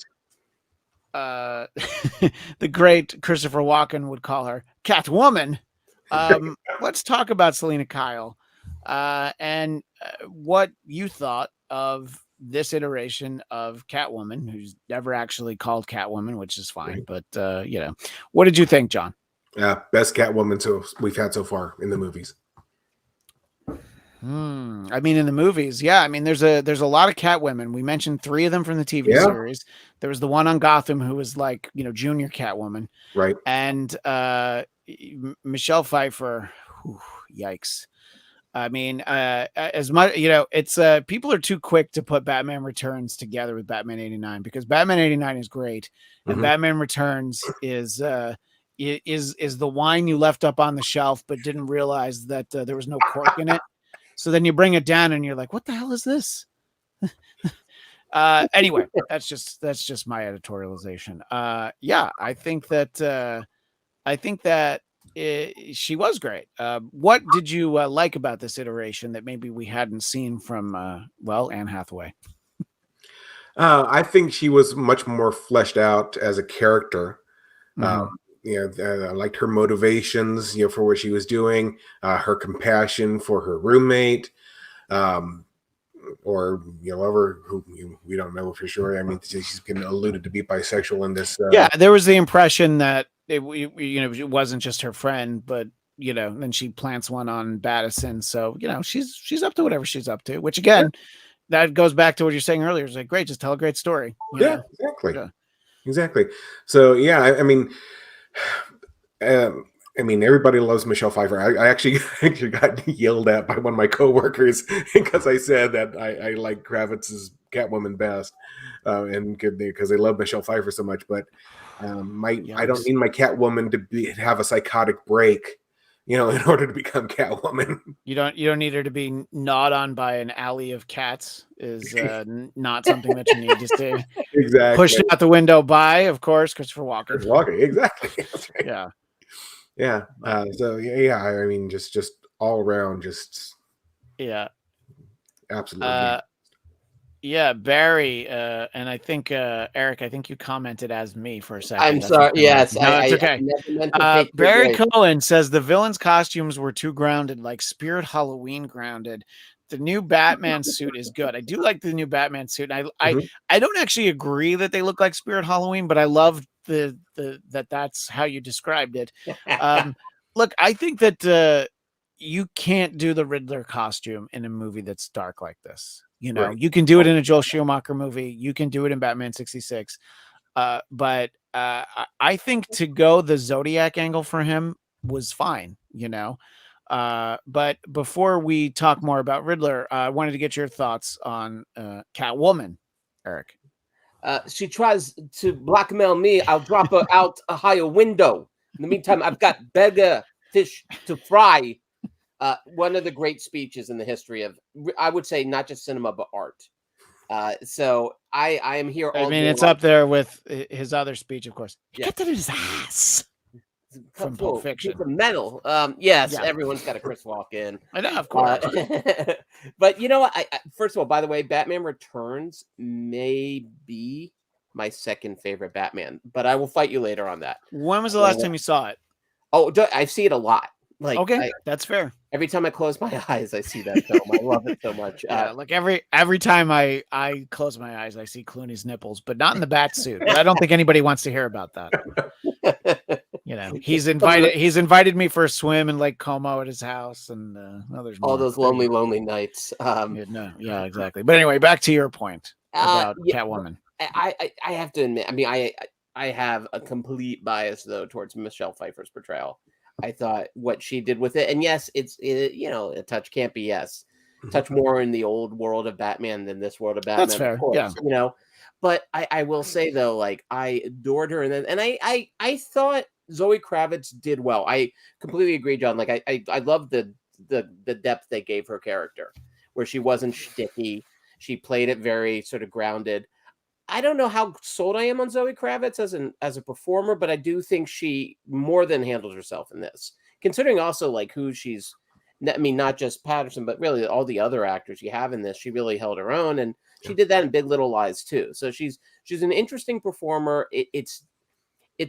A: the great Christopher Walken would call her, Catwoman. Let's talk about Selina Kyle and what you thought of this iteration of Catwoman, who's never actually called Catwoman, which is fine. But you know, what did you think, John?
C: Best Catwoman we've had so far in the movies.
A: I mean, in the movies, yeah. I mean, there's a lot of Catwomen. We mentioned 3 of them from the TV series. There was the one on Gotham who was like, you know, junior Catwoman,
C: right?
A: And Michelle Pfeiffer. Whew, yikes! I mean, as much, you know, it's people are too quick to put Batman Returns together with Batman 89, because Batman 89 is great, and Batman Returns is the wine you left up on the shelf but didn't realize that there was no cork in it. So then you bring it down and you're like, what the hell is this? Anyway, that's just my editorialization. Yeah, I think that she was great. What did you like about this iteration that maybe we hadn't seen from Anne Hathaway?
C: I think she was much more fleshed out as a character. You know, I liked her motivations, you know, for what she was doing, her compassion for her roommate, or, you know, we don't know for sure. I mean, she's been alluded to be bisexual in this.
A: Yeah, there was the impression that it wasn't just her friend, but, you know, then she plants one on Battison. So, you know, she's up to whatever she's up to, which again, that goes back to what you're saying earlier. It's like, great, just tell a great story.
C: Yeah, exactly. So, yeah, I mean, everybody loves Michelle Pfeiffer. I actually got yelled at by one of my coworkers because I said that I like Kravitz's Catwoman best, and because they love Michelle Pfeiffer so much. But I don't need my Catwoman to have a psychotic break, you know, in order to become Catwoman.
A: You don't need her to be gnawed on by an alley of cats. Is not something that you need to see.
C: Exactly.
A: Pushed out the window by, of course, Christopher Walken.
C: Exactly. That's right.
A: Yeah.
C: Yeah. So yeah. I mean, just all around, just absolutely.
A: Yeah, Barry, and I think Eric, I think you commented as me for a second.
B: I'm sorry. Yes,
A: no, it's okay. Barry Cohen says the villains' costumes were too grounded, like Spirit Halloween grounded. The new Batman suit is good. I do like the new Batman suit. I don't actually agree that they look like Spirit Halloween, but I love that's how you described it. Look, I think that you can't do the Riddler costume in a movie that's dark like this. You know, you can do it in a Joel Schumacher movie. You can do it in Batman 66. But I think to go the Zodiac angle for him was fine, you know. But before we talk more about Riddler, I wanted to get your thoughts on Catwoman, Eric.
B: She tries to blackmail me. I'll drop her out a higher window. In the meantime, I've got bigger fish to fry. One of the great speeches in the history of, I would say, not just cinema but art. So I am here all
A: I mean,
B: day
A: it's
B: long.
A: up there with his other speech, of course. He
B: Yeah.
A: kept it in his ass. From Pulp Fiction.
B: Piece of metal. Yes,
A: Yeah.
B: everyone's got a Chris Walken.
A: I know, of course.
B: But you know what? I first of all, by the way, Batman Returns may be my second favorite Batman, but I will fight you later on that.
A: When was the last time you saw it?
B: Oh, I see it a lot. Like,
A: okay, that's fair.
B: Every time I close my eyes, I see that film. I love it so much.
A: Yeah, like every time I close my eyes, I see Clooney's nipples, but not in the bat suit. But I don't think anybody wants to hear about that. You know, he's invited me for a swim in Lake Como at his house, and there's
B: all those lonely nights.
A: Yeah, exactly. But anyway, back to your point about Catwoman.
B: I have to admit, I mean, I have a complete bias though towards Michelle Pfeiffer's portrayal. I thought what she did with it, and yes, it's a touch campy, yes, touch more in the old world of Batman than this world of Batman.
A: That's fair,
B: course,
A: yeah.
B: But I will say though, like I adored her, and I thought Zoe Kravitz did well. I completely agree, John. Like I love the depth they gave her character, where she wasn't shticky. She played it very sort of grounded. I don't know how sold I am on Zoe Kravitz as a performer, but I do think she more than handled herself in this. Considering also like who she's, I mean, not just Patterson, but really all the other actors you have in this, she really held her own, and she did that in Big Little Lies too. So she's an interesting performer. It's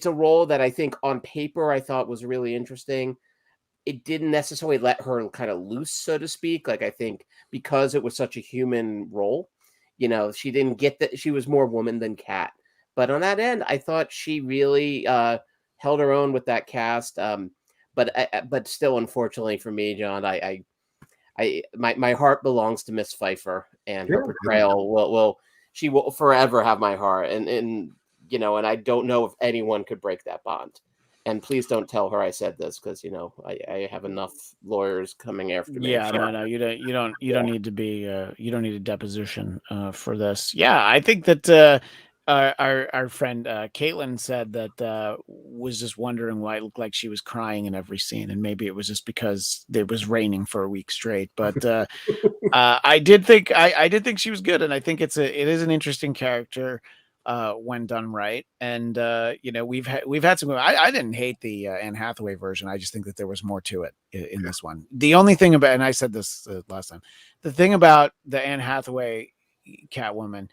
B: a role that I think on paper I thought was really interesting. It didn't necessarily let her kind of loose, so to speak. Like I think because it was such a human role. She didn't get that. She was more woman than cat. But on that end, I thought she really held her own with that cast. But still, unfortunately for me, John, my heart belongs to Miss Pfeiffer, and her portrayal she will forever have my heart. And I don't know if anyone could break that bond. And please don't tell her I said this because I have enough lawyers coming after me.
A: Yeah, no, you don't need to be you don't need a deposition for this. Yeah, I think that our friend Caitlin said that was just wondering why it looked like she was crying in every scene, and maybe it was just because it was raining for a week straight. But I did think she was good, and I think it is an interesting character. When done right, and we've had some. I didn't hate the Anne Hathaway version. I just think that there was more to it in this one. The only thing about, and I said this last time, the thing about the Anne Hathaway Catwoman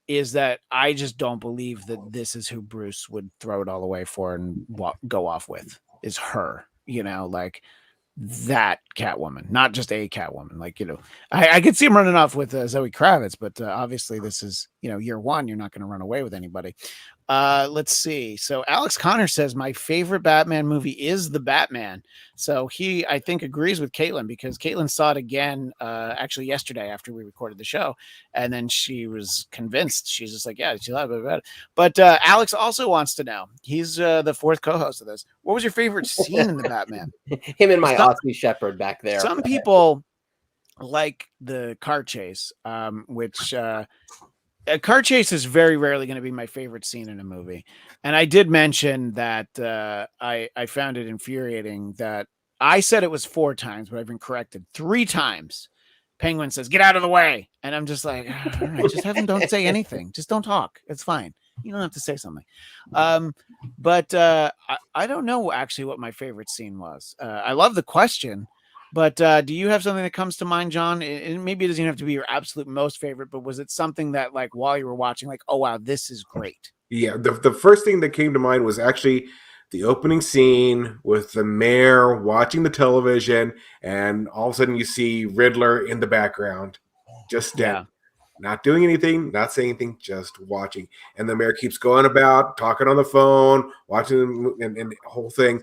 A: is that I just don't believe that this is who Bruce would throw it all away for and go off with is her. Like that Catwoman, not just a Catwoman. Like, I could see him running off with Zoe Kravitz, but obviously this is, year one. You're not going to run away with anybody. Let's see. So Alex Connor says my favorite Batman movie is The Batman. So he, I think, agrees with Caitlin because Caitlin saw it again actually yesterday after we recorded the show, and then she was convinced. She's just like, yeah, she thought about it. But Alex also wants to know. He's the fourth co-host of this. What was your favorite scene in The Batman?
B: Him and my Aussie Shepherd back there.
A: Some people like the car chase, which a car chase is very rarely going to be my favorite scene in a movie. And I did mention that I found it infuriating that I said it was 4 times, but I've been corrected 3 times. Penguin says, "Get out of the way." And I'm just like, all right, just have him don't say anything. Just don't talk. It's fine. You don't have to say something. But I don't know actually what my favorite scene was. I love the question. But do you have something that comes to mind, John? And maybe it doesn't have to be your absolute most favorite, but was it something that, like, while you were watching, like, oh, wow, this is great?
C: Yeah, the first thing that came to mind was actually the opening scene with the mayor watching the television, and all of a sudden you see Riddler in the background, just dead, not doing anything, not saying anything, just watching. And the mayor keeps going about, talking on the phone, watching, and the whole thing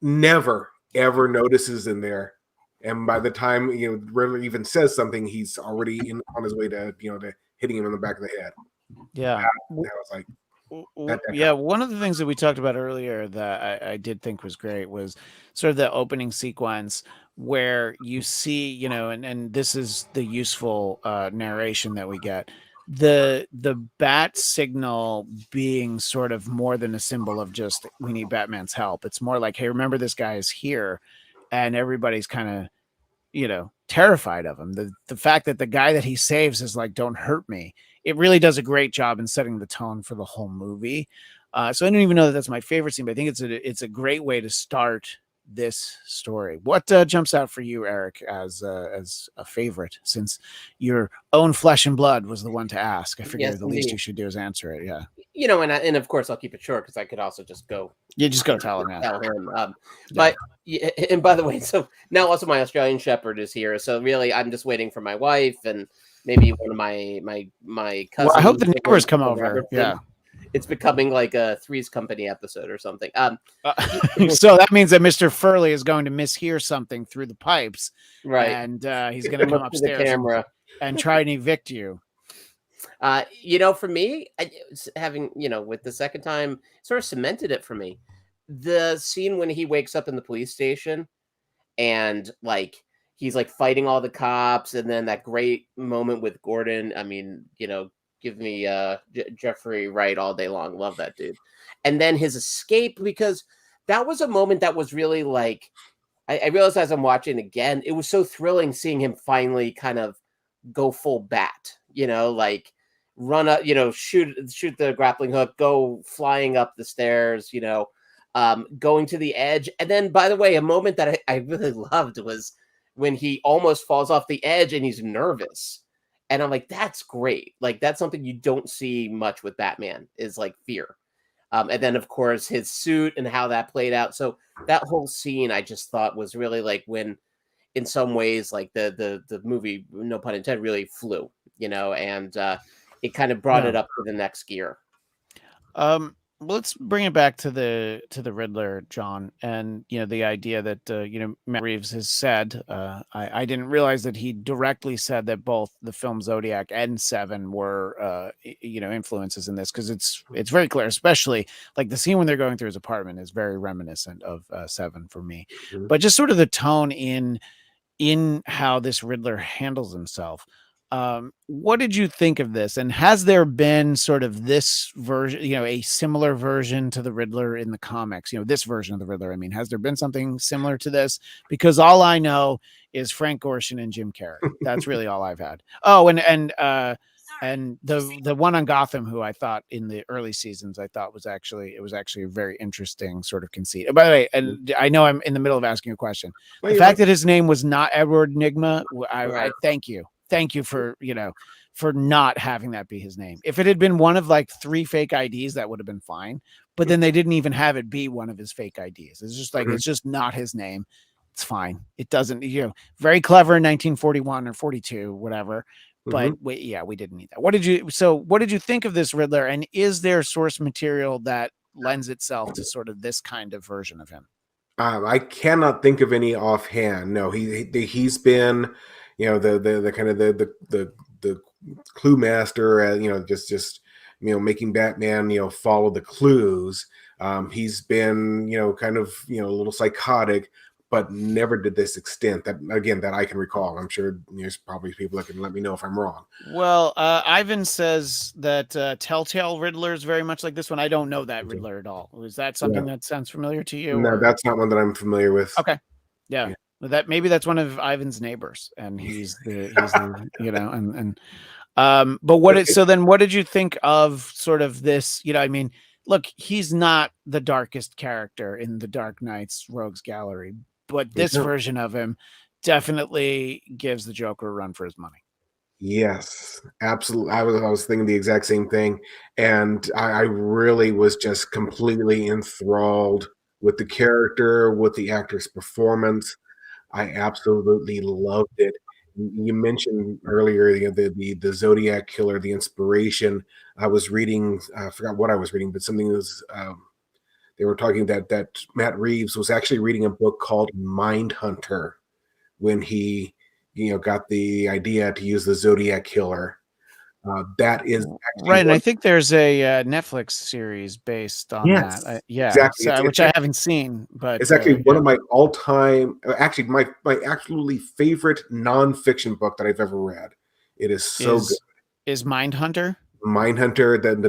C: never ever notices in there, and by the time Riddler even says something, he's already on his way to to hitting him in the back of the head.
A: Yeah,
C: that was like
A: one of the things that we talked about earlier that I did think was great was sort of the opening sequence where you see and this is the useful narration that we get. the bat signal being sort of more than a symbol of just we need Batman's help. It's more like, hey, remember this guy is here, and everybody's kind of, you know, terrified of him. The fact that the guy that he saves is like, don't hurt me. It really does a great job in setting the tone for the whole movie. So I don't even know that that's my favorite scene, but I think it's a great way to start this story. What jumps out for you, Eric, as a favorite, since your own flesh and blood was the one to ask? I figure the least you should do is answer it. Yeah,
B: you know, and of course I'll keep it short because I could also just go.
A: Yeah, just go tell him. Yeah.
B: Tell him. But and by the way, so now also my Australian Shepherd is here. So really, I'm just waiting for my wife and maybe one of my cousins.
A: Well, I hope the neighbors come over.
B: Robertson.
A: Yeah.
B: It's becoming like a Three's Company episode or something.
A: So that means that Mr. Furley is going to mishear something through the pipes,
B: right?
A: And he's going to come upstairs
B: the camera
A: and try and evict you.
B: You know, for me, having, you know, with the second time, sort of cemented it for me. The scene when he wakes up in the police station and like he's like fighting all the cops, and then that great moment with Gordon. I mean, you know, give me Jeffrey Wright all day long. Love that dude. And then his escape, because that was a moment that was really like, I realized as I'm watching again, it was so thrilling seeing him finally kind of go full bat, you know, like run up, you know, shoot the grappling hook, go flying up the stairs, you know, going to the edge. And then, by the way, a moment that I really loved was when he almost falls off the edge and he's nervous. And I'm like, that's great. Like, that's something you don't see much with Batman, is like fear. And then, of course, his suit and how that played out. So that whole scene, I just thought was really like when, in some ways, like the movie, no pun intended, really flew, you know, and it kind of brought it up to the next gear.
A: Let's bring it back to the Riddler, John, and you know the idea that you know, Matt Reeves has said. I didn't realize that he directly said that both the film Zodiac and Seven were you know, influences in this, because it's very clear, especially like the scene when they're going through his apartment is very reminiscent of Seven for me. Mm-hmm. But just sort of the tone in how this Riddler handles himself. What did you think of this? And has there been sort of this version, you know, a similar version to the Riddler in the comics? You know, this version of the Riddler, I mean, has there been something similar to this? Because all I know is Frank Gorshin and Jim Carrey. That's really all I've had. Oh, and the one on Gotham, who I thought in the early seasons, I thought was actually a very interesting sort of conceit. By the way, and I know I'm in the middle of asking a question. The fact that his name was not Edward Nygma, I thank you. Thank you for, you know, for not having that be his name. If it had been one of like 3 fake IDs, that would have been fine. But then they didn't even have it be one of his fake IDs. It's just like, it's just not his name. It's fine. It doesn't, you know, very clever in 1941 or 42, whatever. But we didn't need that. What did you think of this Riddler? And is there source material that lends itself to sort of this kind of version of him?
C: I cannot think of any offhand. No, he's been, you know, the kind of the clue master, you know, just you know, making Batman, you know, follow the clues. He's been, you know, kind of, you know, a little psychotic, but never to this extent that I can recall. I'm sure there's probably people that can let me know if I'm wrong.
A: Well, Ivan says that Telltale Riddler is very much like this one. I don't know that Riddler at all. Is that something that sounds familiar to you?
C: No, that's not one that I'm familiar with.
A: Okay. Yeah. That maybe that's one of Ivan's neighbors, and he's the you know, but so then what did you think of sort of this, you know, I mean, look, he's not the darkest character in the Dark Knight's Rogues Gallery, but this version of him definitely gives the Joker a run for his money.
C: Yes, absolutely. I was thinking the exact same thing, and I really was just completely enthralled with the character, with the actor's performance. I absolutely loved it. You mentioned earlier the Zodiac Killer, the inspiration. I was reading, I forgot what I was reading, but something was, they were talking that Matt Reeves was actually reading a book called Mindhunter when he, you know, got the idea to use the Zodiac Killer. That is
A: right, and I think there's a Netflix series based on that.
C: Exactly.
A: So, which I haven't seen, but
C: it's actually one of my all-time, actually my absolutely favorite nonfiction book that I've ever read. It is so good.
A: Is Mindhunter?
C: Mindhunter, the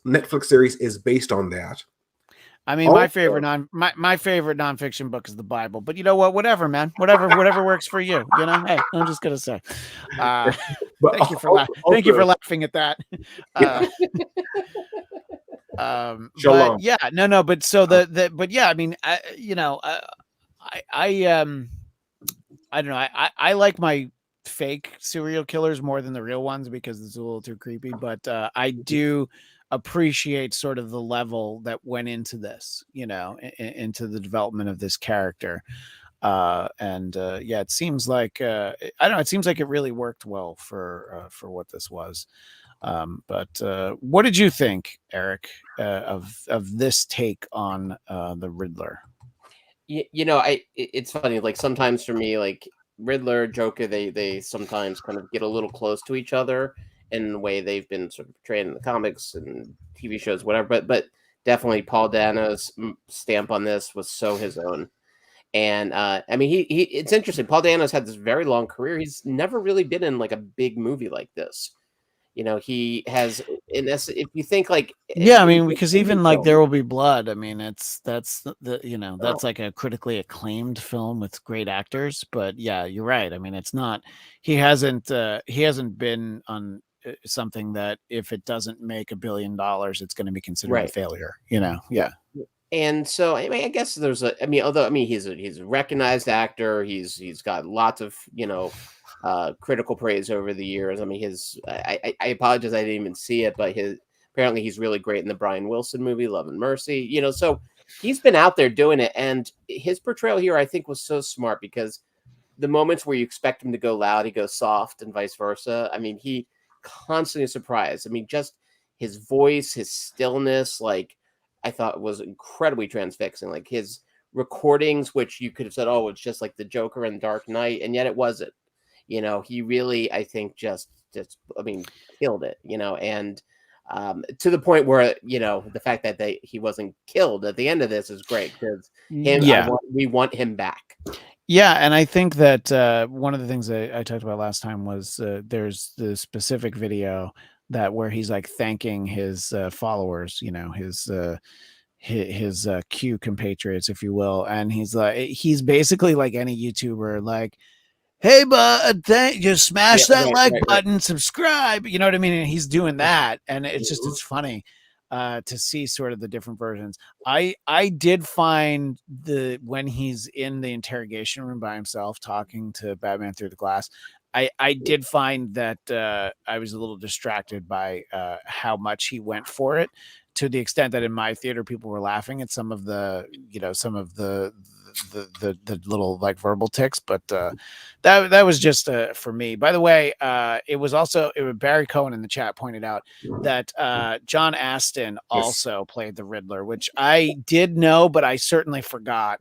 C: Netflix series is based on that.
A: I mean, my favorite nonfiction book is the Bible, but you know what? Whatever, man. Whatever works for you. You know, hey, I'm just gonna say. Thank you for laughing at that. But yeah, no, but so but yeah, I mean, I don't know. I like my fake serial killers more than the real ones because it's a little too creepy. But I do appreciate sort of the level that went into this, into the development of this character. Yeah, it seems like I don't know. It seems like it really worked well for what this was. But what did you think, Eric, of this take on the Riddler?
B: It's funny. Like sometimes for me, like Riddler, Joker, they sometimes kind of get a little close to each other in the way they've been sort of portrayed in the comics and TV shows, whatever. But definitely Paul Dano's stamp on this was so his own. And I mean, it's interesting. Paul Dano's had this very long career. He's never really been in like a big movie like this. He has in this. If you think like,
A: yeah, I mean, because even like There Will Be Blood, I mean, that's that's like a critically acclaimed film with great actors. But yeah, you're right. I mean, it's not. He hasn't been on something that if it doesn't make $1 billion, it's going to be considered a failure. Yeah.
B: And so I mean, I guess there's he's a recognized actor. He's got lots of critical praise over the years. I mean, I apologize, I didn't even see it, but apparently he's really great in the Brian Wilson movie Love and Mercy. So he's been out there doing it, and his portrayal here I think was so smart because the moments where you expect him to go loud, he goes soft, and vice versa. I mean, he constantly surprised. I mean, just his voice, his stillness, like I thought was incredibly transfixing. Like his recordings, which you could have said, oh, it's just like the Joker in Dark Knight, and yet it wasn't. He really, I think, just killed it. And to the point where the fact that he wasn't killed at the end of this is great because we want him back.
A: Yeah, and I think that one of the things that I talked about last time was there's the specific video where he's like thanking his followers, his Q compatriots, if you will, and he's basically like any YouTuber, like, hey, bud, just smash that like button, subscribe. You know what I mean? And he's doing that, and it's funny to see sort of the different versions. I did find when he's in the interrogation room by himself talking to Batman through the glass, I did find that I was a little distracted by how much he went for it, to the extent that in my theater people were laughing at some of the little like verbal tics, but that was just for me. By the way, it was Barry Cohen in the chat pointed out that John Astin also played the Riddler, which I did know, but I certainly forgot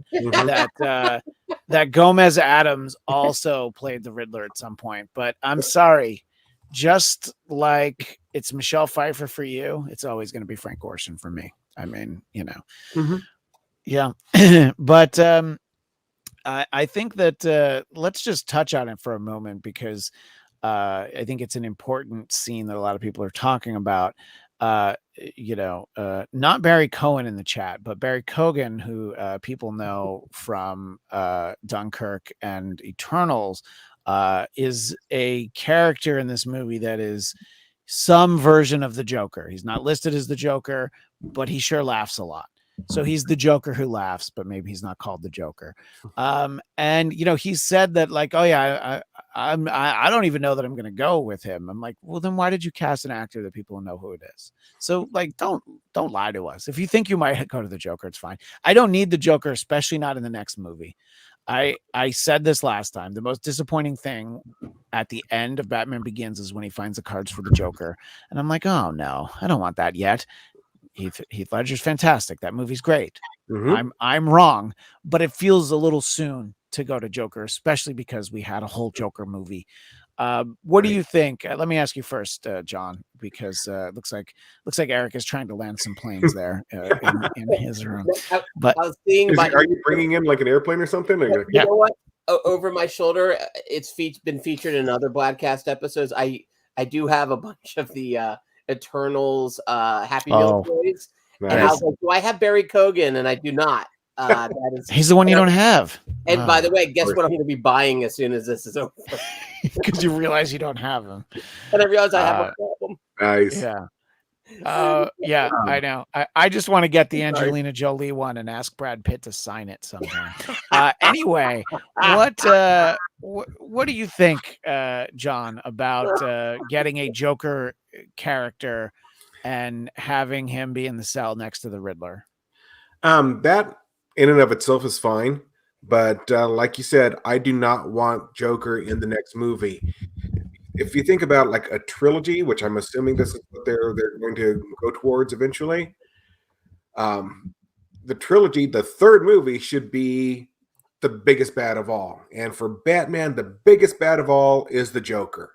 A: that Gomez Adams also played the Riddler at some point. But I'm sorry, just like it's Michelle Pfeiffer for you, it's always going to be Frank Gorshin for me. I mean, yeah. But I think that let's just touch on it for a moment because I think it's an important scene that a lot of people are talking about. Not Barry Cohen in the chat, but Barry Cogan, who people know from Dunkirk and Eternals, is a character in this movie that is some version of the Joker. He's not listed as the Joker, but he sure laughs a lot. So he's the Joker who laughs, but maybe he's not called the Joker. And he said that like, oh yeah, I don't even know that I'm going to go with him. I'm like, well, then why did you cast an actor that people know who it is? So like, don't lie to us. If you think you might go to the Joker, it's fine. I don't need the Joker, especially not in the next movie. I said this last time. The most disappointing thing at the end of Batman Begins is when he finds the cards for the Joker. And I'm like, oh no, I don't want that yet. Heath Ledger's fantastic. That movie's great. Mm-hmm. I'm wrong, but it feels a little soon to go to Joker, especially because we had a whole Joker movie. What do you think? Let me ask you first, John, because looks like Eric is trying to land some planes there in his room. But
B: I was seeing.
C: Are you bringing in like an airplane or something? Or
B: you know what? Over my shoulder, it's been featured in other Bladtcast episodes. I do have a bunch of the Eternals Happy Meal toys.
C: Nice.
B: And I was like, do I have Barry Kogan? And I do not. That is,
A: he's the one you don't have.
B: And by the way, guess what I'm going to be buying as soon as this is over?
A: Because you realize you don't have him.
B: And I realize I have a problem.
C: Nice.
A: Yeah. Yeah, I know. I just want to get the Angelina Jolie one and ask Brad Pitt to sign it sometime. Anyway, what do you think, John, about getting a Joker character and having him be in the cell next to the Riddler?
C: That in and of itself is fine, but like you said, I do not want Joker in the next movie. If you think about like a trilogy, which I'm assuming this is what they're going to go towards eventually, the trilogy, the third movie should be the biggest bad of all. And for Batman, the biggest bad of all is the Joker.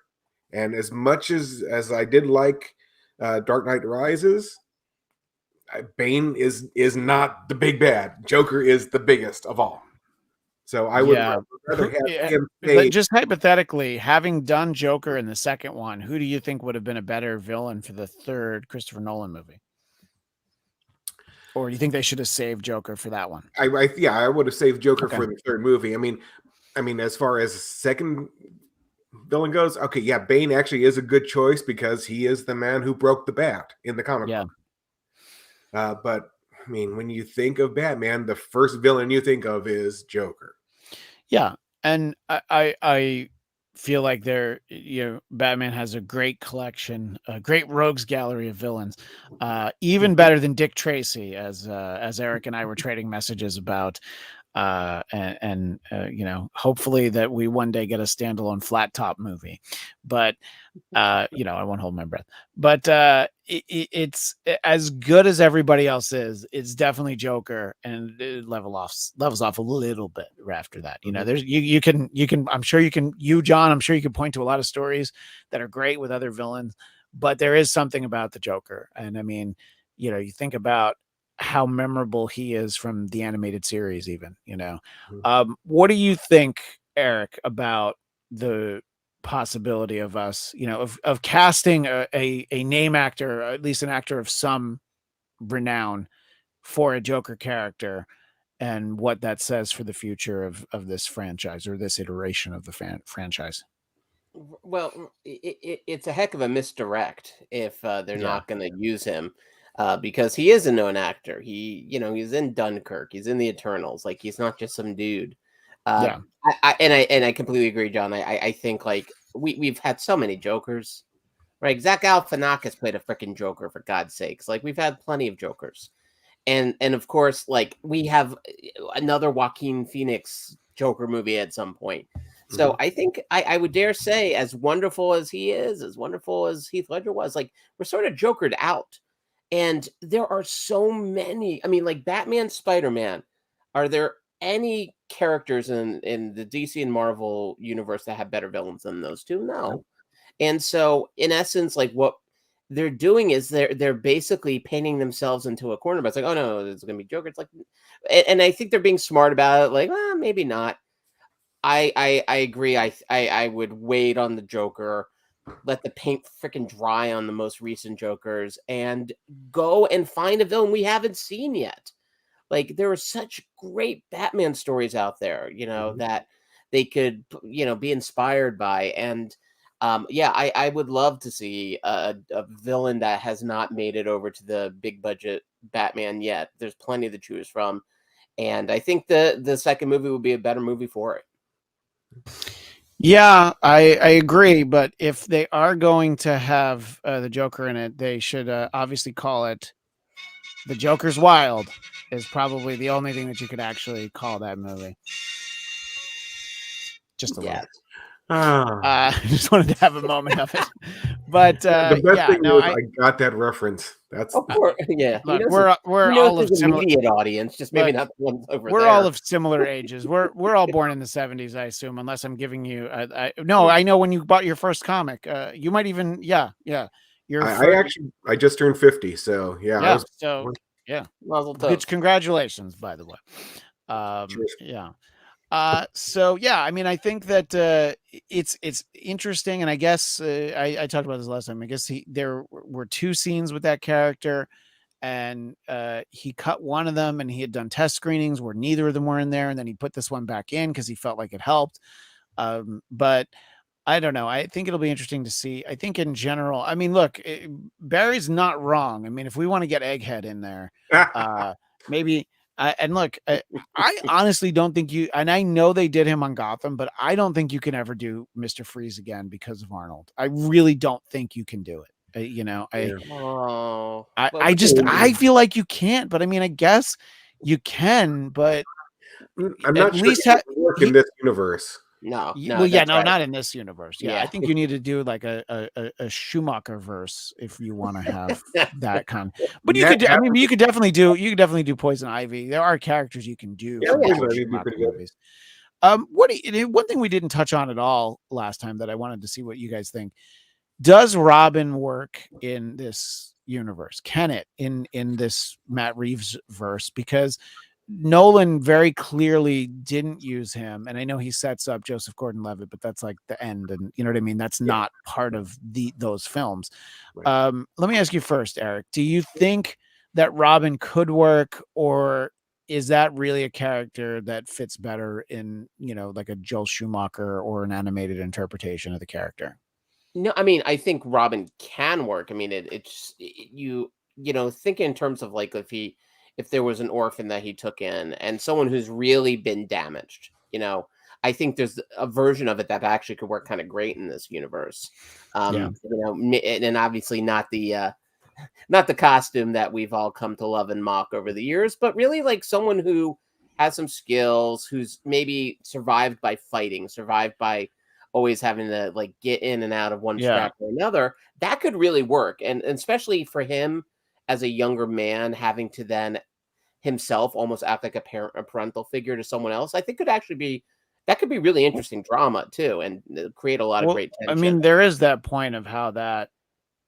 C: And as much as I did like Dark Knight Rises, Bane is not the big bad. Joker is the biggest of all. So I would rather have him
A: but just hypothetically, having done Joker in the second one, who do you think would have been a better villain for the third Christopher Nolan movie? Or do you think they should have saved Joker for that one?
C: I would have saved Joker for the third movie. I mean, as far as second villain goes, okay, yeah, Bane actually is a good choice because he is the man who broke the bat in the comic book. But I mean, when you think of Batman, the first villain you think of is Joker.
A: Yeah, and I feel like Batman has a great collection, a great rogues gallery of villains, even better than Dick Tracy, as Eric and I were trading messages about. And hopefully that we one day get a standalone flat top movie, but I won't hold my breath, but it's as good as everybody else is. It's definitely Joker, and it levels off a little bit after that. There's you can I'm sure you can John, I'm sure you can point to a lot of stories that are great with other villains, but there is something about the Joker. And I mean, you think about how memorable he is from the animated series, even, what do you think, Eric, about the possibility of us, of casting a name actor, or at least an actor of some renown, for a Joker character, and what that says for the future of this franchise, or this iteration of the franchise?
B: Well, it's a heck of a misdirect if they're not going to use him. Because he is a known actor. He's in Dunkirk. He's in the Eternals. Like, he's not just some dude. I completely agree, John. I think like we've had so many Jokers, right? Zach Galifianakis played a freaking Joker, for God's sakes. Like, we've had plenty of Jokers, and of course, like, we have another Joaquin Phoenix Joker movie at some point. So I think I would dare say, as wonderful as he is, as wonderful as Heath Ledger was, like, we're sort of Jokered out. And there are so many. I mean, like Batman, Spider-Man. Are there any characters in the DC and Marvel universe that have better villains than those two? No. And so, in essence, like, what they're doing is they're basically painting themselves into a corner. But it's like, oh no, it's going to be Joker. It's like, and I think they're being smart about it. Like, maybe not. I agree. I would wait on the Joker. Let the paint freaking dry on the most recent Jokers and go and find a villain we haven't seen yet. Like, there are such great Batman stories out there, that they could, be inspired by. And I would love to see a villain that has not made it over to the big budget Batman yet. There's plenty to choose from. And I think the second movie would be a better movie for it.
A: Yeah, I agree. But if they are going to have the Joker in it, they should obviously call it The Joker's Wild, is probably the only thing that you could actually call that movie. Just a little. I just wanted to have a moment of it. But
C: the best thing was I got that reference. That's
B: of course, yeah.
A: Look, we're all of similar
B: immediate audience, just maybe not the ones over there.
A: We're all of similar ages. We're all born in the 70s, I assume, unless I'm giving you. No, I know when you bought your first comic. You might even, yeah.
C: I just turned 50, so yeah.
A: Congratulations, by the way. Yeah. So yeah, I mean, I think that it's interesting, and I guess I talked about this last time. I guess there were 2 scenes with that character, and he cut one of them, and he had done test screenings where neither of them were in there, and then he put this one back in because he felt like it helped. But I don't know. I think it'll be interesting to see. I think in general, I mean, look, Barry's not wrong. I mean, if we want to get Egghead in there, maybe. And look, I honestly don't think you. And I know they did him on Gotham, but I don't think you can ever do Mr. Freeze again because of Arnold. I really don't think you can do it. I feel like you can't. But I mean, I guess you can. But
C: I'm not sure it would work in this universe.
B: No,
A: well, yeah, no, right. Not in this universe. Yeah, I think you need to do like a Schumacher verse if you want to have that kind. But you could, I mean, you could definitely do Poison Ivy. There are characters you can do.
C: Yeah, Poison Ivy would be pretty good.
A: One thing we didn't touch on at all last time that I wanted to see what you guys think: does Robin work in this universe? Can it in this Matt Reeves verse? Because Nolan very clearly didn't use him, and I know he sets up Joseph Gordon-Levitt, but that's like the end, and you know what I mean. That's not part of those films. Right. Let me ask you first, Eric. Do you think that Robin could work, or is that really a character that fits better in like a Joel Schumacher or an animated interpretation of the character?
B: No, I mean, I think Robin can work. I mean, you think in terms of like if there was an orphan that he took in and someone who's really been damaged, I think there's a version of it that actually could work kind of great in this universe. And obviously not the costume that we've all come to love and mock over the years, but really like someone who has some skills, who's maybe survived by fighting, survived by always having to like get in and out of one trap or another. That could really work. And especially for him, as a younger man, having to then himself almost act like a parental figure to someone else, I think could be really interesting drama too, and create a lot of great tension.
A: I mean, there is that point of how that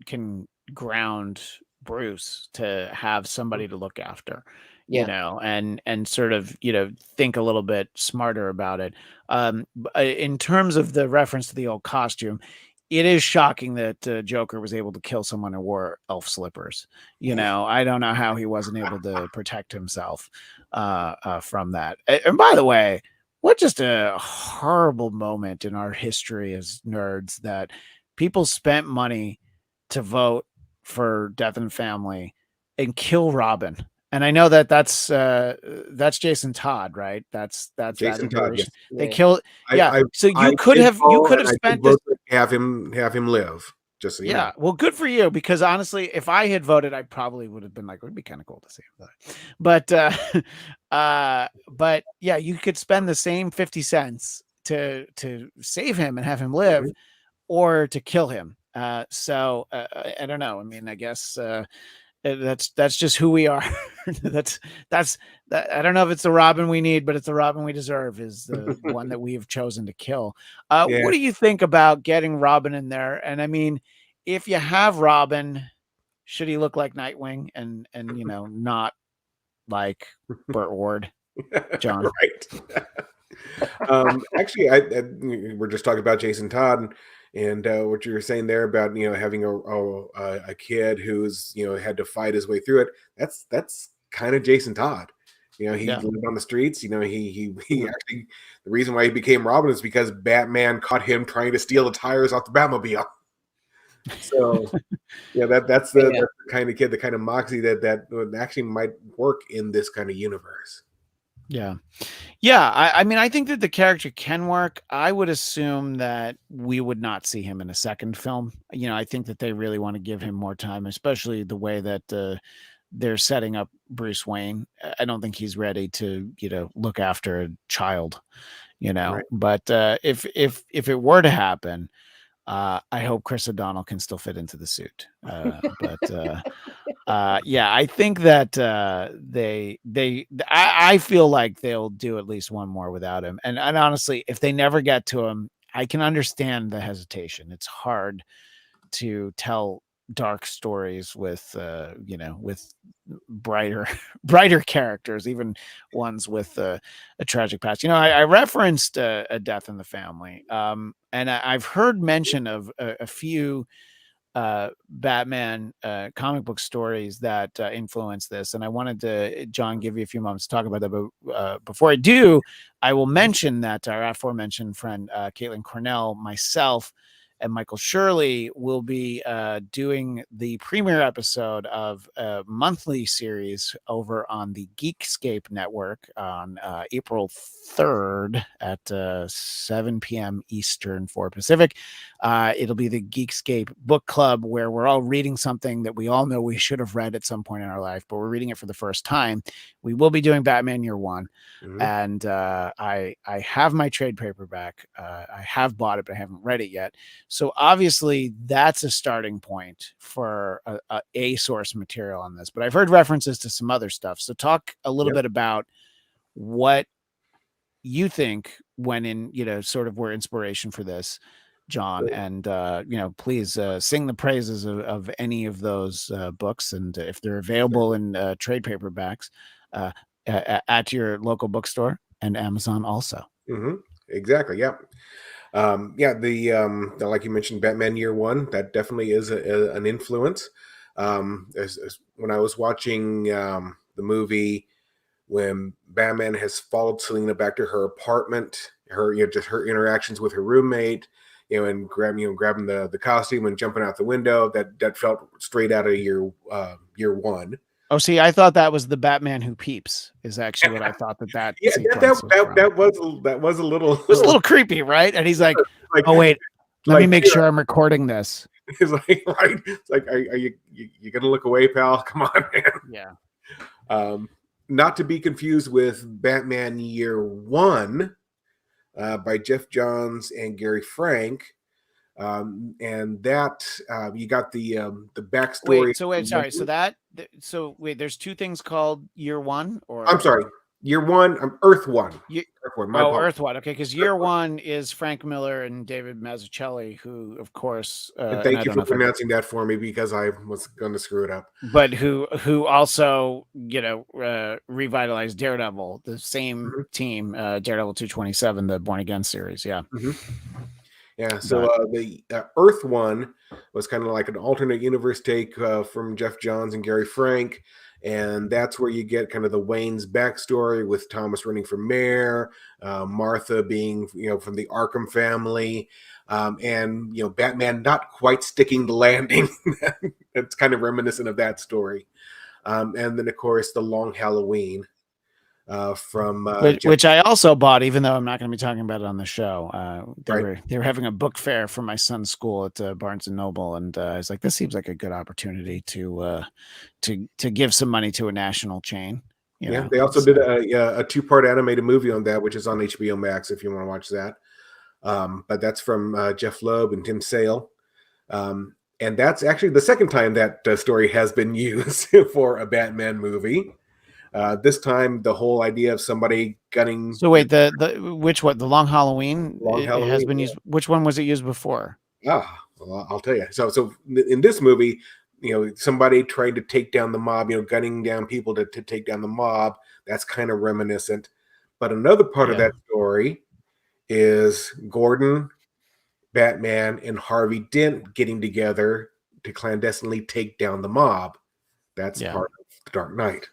A: can ground Bruce to have somebody to look after, and sort of, think a little bit smarter about it. In terms of the reference to the old costume, it is shocking that Joker was able to kill someone who wore elf slippers. I don't know how he wasn't able to protect himself from that. And by the way, what just a horrible moment in our history as nerds that people spent money to vote for Death and Family and kill Robin. And I know that's Jason Todd, right? That's
C: Jason Todd. Yes.
A: They killed. So you could have spent this.
C: Have him live. Just so you know.
A: Well, good for you, because honestly, if I had voted, I probably would have been like, it would be kind of cool to see him. But yeah, you could spend the same 50 cents to save him and have him live, or to kill him. So I don't know. I mean, I guess that's just who we are. that's I don't know if it's the Robin we need, but it's the Robin we deserve, is the one that we have chosen to kill. What do you think about getting Robin in there? And I mean, if you have Robin, should he look like Nightwing and not like Burt Ward, John?
C: Right. Actually, we're just talking about Jason Todd. And what you were saying there about having a kid who's had to fight his way through it, that's kind of Jason Todd. He lived on the streets. He actually, the reason why he became Robin is because Batman caught him trying to steal the tires off the Batmobile. So that's the kind of kid, the kind of moxie that actually might work in this kind of universe.
A: I mean, I think that the character can work. I would assume that we would not see him in a second film. I think that they really want to give him more time, especially the way that they're setting up Bruce Wayne. I don't think he's ready to, look after a child, right. But if it were to happen, I hope Chris O'Donnell can still fit into the suit. I think that I feel like they'll do at least one more without him. And honestly, if they never get to him, I can understand the hesitation. It's hard to tell dark stories with with brighter characters, even ones with a tragic past. I referenced a death in the family, and I've heard mention of a few Batman comic book stories that influence this, and I wanted to, John, give you a few moments to talk about that. But before I do, I will mention that our aforementioned friend Caitlin Cornell, myself, and Michael Shirley will be doing the premiere episode of a monthly series over on the Geekscape Network on April 3rd at 7 p.m. Eastern, 4 Pacific. It'll be the Geekscape Book Club, where we're all reading something that we all know we should have read at some point in our life, but we're reading it for the first time. We will be doing Batman Year One. Mm-hmm. And I have my trade paperback. I have bought it, but I haven't read it yet. So obviously that's a starting point for a source material on this. But I've heard references to some other stuff. So talk a little bit about what you think went in, sort of were inspiration for this, John, and please sing the praises of any of those books, and if they're available in trade paperbacks at your local bookstore and Amazon also.
C: Mm-hmm. Exactly. Yeah. The like you mentioned, Batman Year One, that definitely is an influence. As when I was watching the movie, when Batman has followed Selina back to her apartment, just her interactions with her roommate, and grabbing the costume and jumping out the window, that felt straight out of Year One.
A: Oh, see, I thought that was the Batman Who Peeps is actually what I thought that
C: yeah, that was a little
A: it was a little creepy, right? And he's like oh wait, let me make sure I'm recording this.
C: It's like, right, it's like, are you gonna look away, pal? Come on, man.
A: Yeah.
C: Not to be confused with Batman Year One by Jeff Johns and Gary Frank. And that you got the backstory.
A: Wait, there's two things called Year One, or
C: I'm sorry, Year One, Earth One.
A: Earth One. Okay, because Year One is Frank Miller and David Mazzucchelli, who, of course,
C: and thank you for pronouncing that for me, because I was going to screw it up.
A: But who also revitalized Daredevil, the same team, Daredevil 227, the Born Again series. Yeah.
C: Mm-hmm. Yeah, so the Earth One was kind of like an alternate universe take from Jeff Johns and Gary Frank, and that's where you get kind of the Wayne's backstory with Thomas running for mayor, Martha being from the Arkham family, and Batman not quite sticking the landing. It's kind of reminiscent of that story, and then of course the Long Halloween. From
A: which I also bought, even though I'm not going to be talking about it on the show. They were having a book fair for my son's school at Barnes and Noble, and I was like, this seems like a good opportunity to give some money to a national chain.
C: They also did a 2-part animated movie on that, which is on HBO Max if you want to watch that. But that's from Jeff Loeb and Tim Sale. And that's actually the second time that story has been used for a Batman movie. This time, the whole idea of somebody gunning.
A: So wait, which one? The Long Halloween? It has been used. Which one was it used before?
C: Well, I'll tell you. So in this movie, somebody trying to take down the mob, gunning down people to take down the mob. That's kind of reminiscent. But another part of that story is Gordon, Batman, and Harvey Dent getting together to clandestinely take down the mob. That's part of The Dark Knight.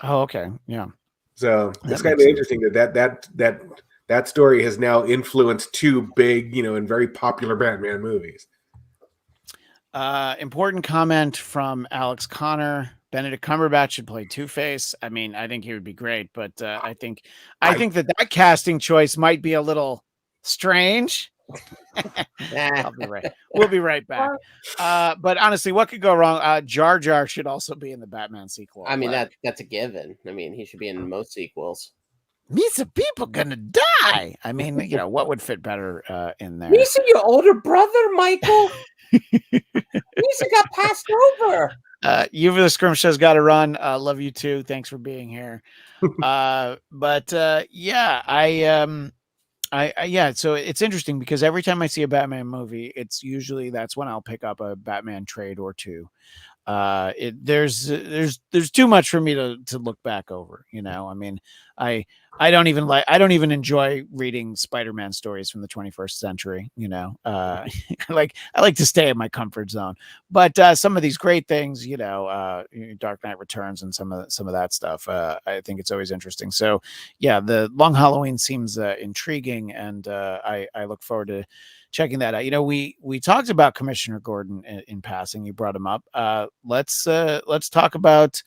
A: Oh, okay. Yeah.
C: So it's kind of interesting that story has now influenced 2 big, and very popular Batman movies.
A: Important comment from Alex Connor. Benedict Cumberbatch should play Two-Face. I mean, I think he would be great, but I think that casting choice might be a little strange. I'll be right. We'll be right back. But honestly, what could go wrong? Jar Jar should also be in the Batman sequel.
B: I mean, that's a given. I mean, he should be in most sequels.
A: Misa, people gonna die. I mean, what would fit better in there?
B: Misa, your older brother, Michael. Misa got passed over.
A: You for the Scrum Show's got to run. Love you too. Thanks for being here. But Yeah, so it's interesting because every time I see a Batman movie, it's usually that's when I'll pick up a Batman trade or two. There's too much for me to look back over, you know. I mean, I I don't even enjoy reading Spider-Man stories from the 21st century, you know. I like to stay in my comfort zone. But some of these great things, you know, Dark Knight Returns and some of that stuff, I think it's always interesting. So yeah, the Long Halloween seems intriguing, and I look forward to checking that out. You know, we talked about Commissioner Gordon in passing. You brought him up. Let's talk about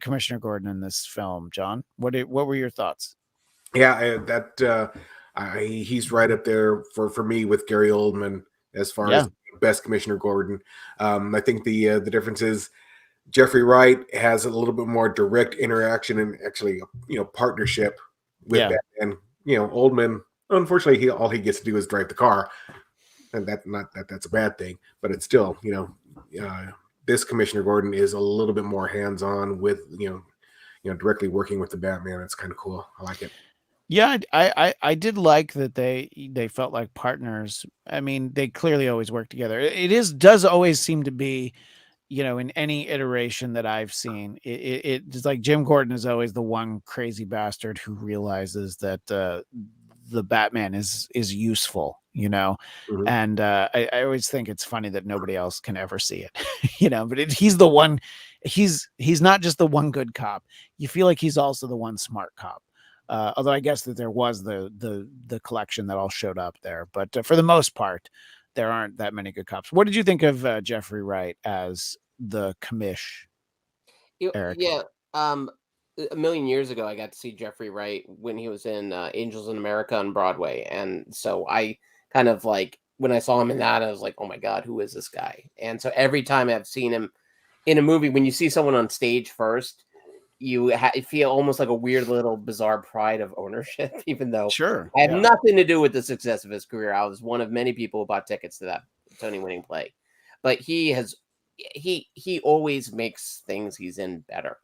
A: Commissioner Gordon in this film, John. What were your thoughts?
C: Yeah, he's right up there for me with Gary Oldman as far as best Commissioner Gordon. I think the difference is Jeffrey Wright has a little bit more direct interaction and actually, partnership with Batman. Oldman, unfortunately, all he gets to do is drive the car, and that's a bad thing, but it's still, this Commissioner Gordon is a little bit more hands-on with, directly working with the Batman. It's kind of cool. I like it.
A: Yeah, I did like that they felt like partners. I mean, they clearly always work together. Does always seem to be, you know, in any iteration that I've seen, it's like Jim Gordon is always the one crazy bastard who realizes that the Batman is useful, you know.
C: Mhm.
A: And I always think it's funny that nobody else can ever see it, you know. But he's the one. He's not just the one good cop. You feel like he's also the one smart cop. Although I guess that there was the collection that all showed up there, but for the most part, there aren't that many good cops. What did you think of Jeffrey Wright as the commish, Eric?
B: Yeah. A million years ago, I got to see Jeffrey Wright when he was in Angels in America on Broadway, and so I kind of like when I saw him in that, I was like, "Oh my God, who is this guy?" And so every time I've seen him in a movie, when you see someone on stage first, you feel almost like a weird little bizarre pride of ownership, even though
A: Sure,
B: I have
A: yeah.
B: nothing to do with the success of his career. I was one of many people who bought tickets to that Tony-winning play, but he always makes things he's in better,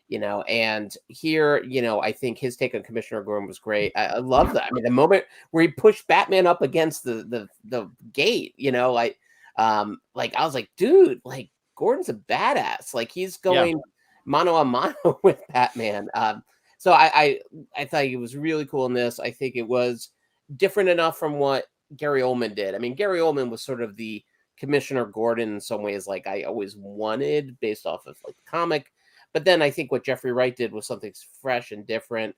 B: you know. And here, you know, I think his take on Commissioner Gordon was great. I love that. I mean, the moment where he pushed Batman up against the gate, you know, like I was like, dude, like Gordon's a badass. Like he's going mano a mano with Batman. So I thought it was really cool in this. I think it was different enough from what Gary Oldman did. I mean, Gary Oldman was sort of the Commissioner Gordon in some ways, like I always wanted based off of like the comic. But then I think what Jeffrey Wright did was something fresh and different.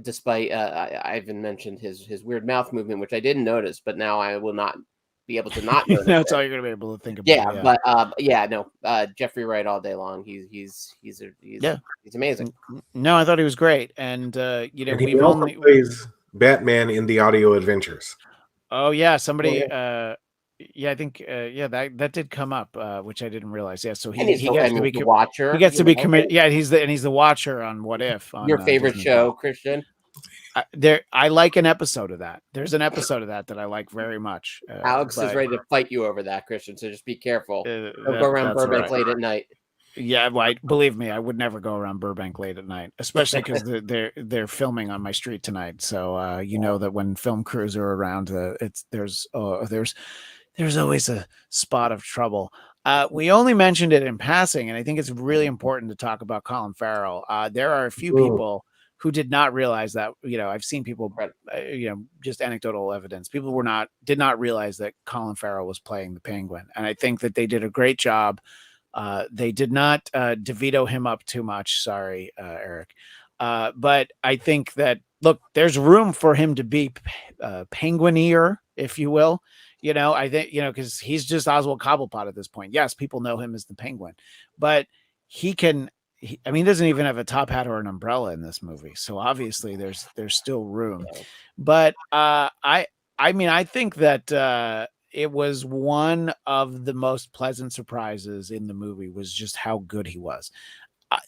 B: Despite I even mentioned his weird mouth movement, which I didn't notice, but now I will not be able to not notice.
A: That's all you're gonna be able to think about.
B: Yeah, but Jeffrey Wright all day long. He's amazing.
A: No, I thought he was great, and you know,
C: And he
A: we've
C: also
A: only
C: plays Batman in the Audio Adventures.
A: oh yeah, somebody yeah, I think that did come up, which I didn't realize. Yeah, so he gets to be
B: the Watcher.
A: He gets to be yeah, he's the Watcher on What If. On,
B: your favorite
A: Disney
B: show, Christian?
A: I like an episode of that. There's an episode of that I like very much.
B: Alex is ready to fight you over that, Christian. So just be careful. Don't go around Burbank late at night.
A: Yeah, well, believe me, I would never go around Burbank late at night, especially because they're filming on my street tonight. So you know that when film crews are around, there's always a spot of trouble. We only mentioned it in passing, and I think it's really important to talk about Colin Farrell. There are a few people who did not realize that, you know, I've seen people, you know, just anecdotal evidence. People did not realize that Colin Farrell was playing the Penguin. And I think that they did a great job. They did not DeVito him up too much. Sorry, Eric. But I think that, look, there's room for him to be penguinier, if you will. You know, I think, you know, because he's just Oswald Cobblepot at this point. Yes, people know him as the Penguin, but he doesn't even have a top hat or an umbrella in this movie. So obviously there's still room. But I think that it was one of the most pleasant surprises in the movie was just how good he was.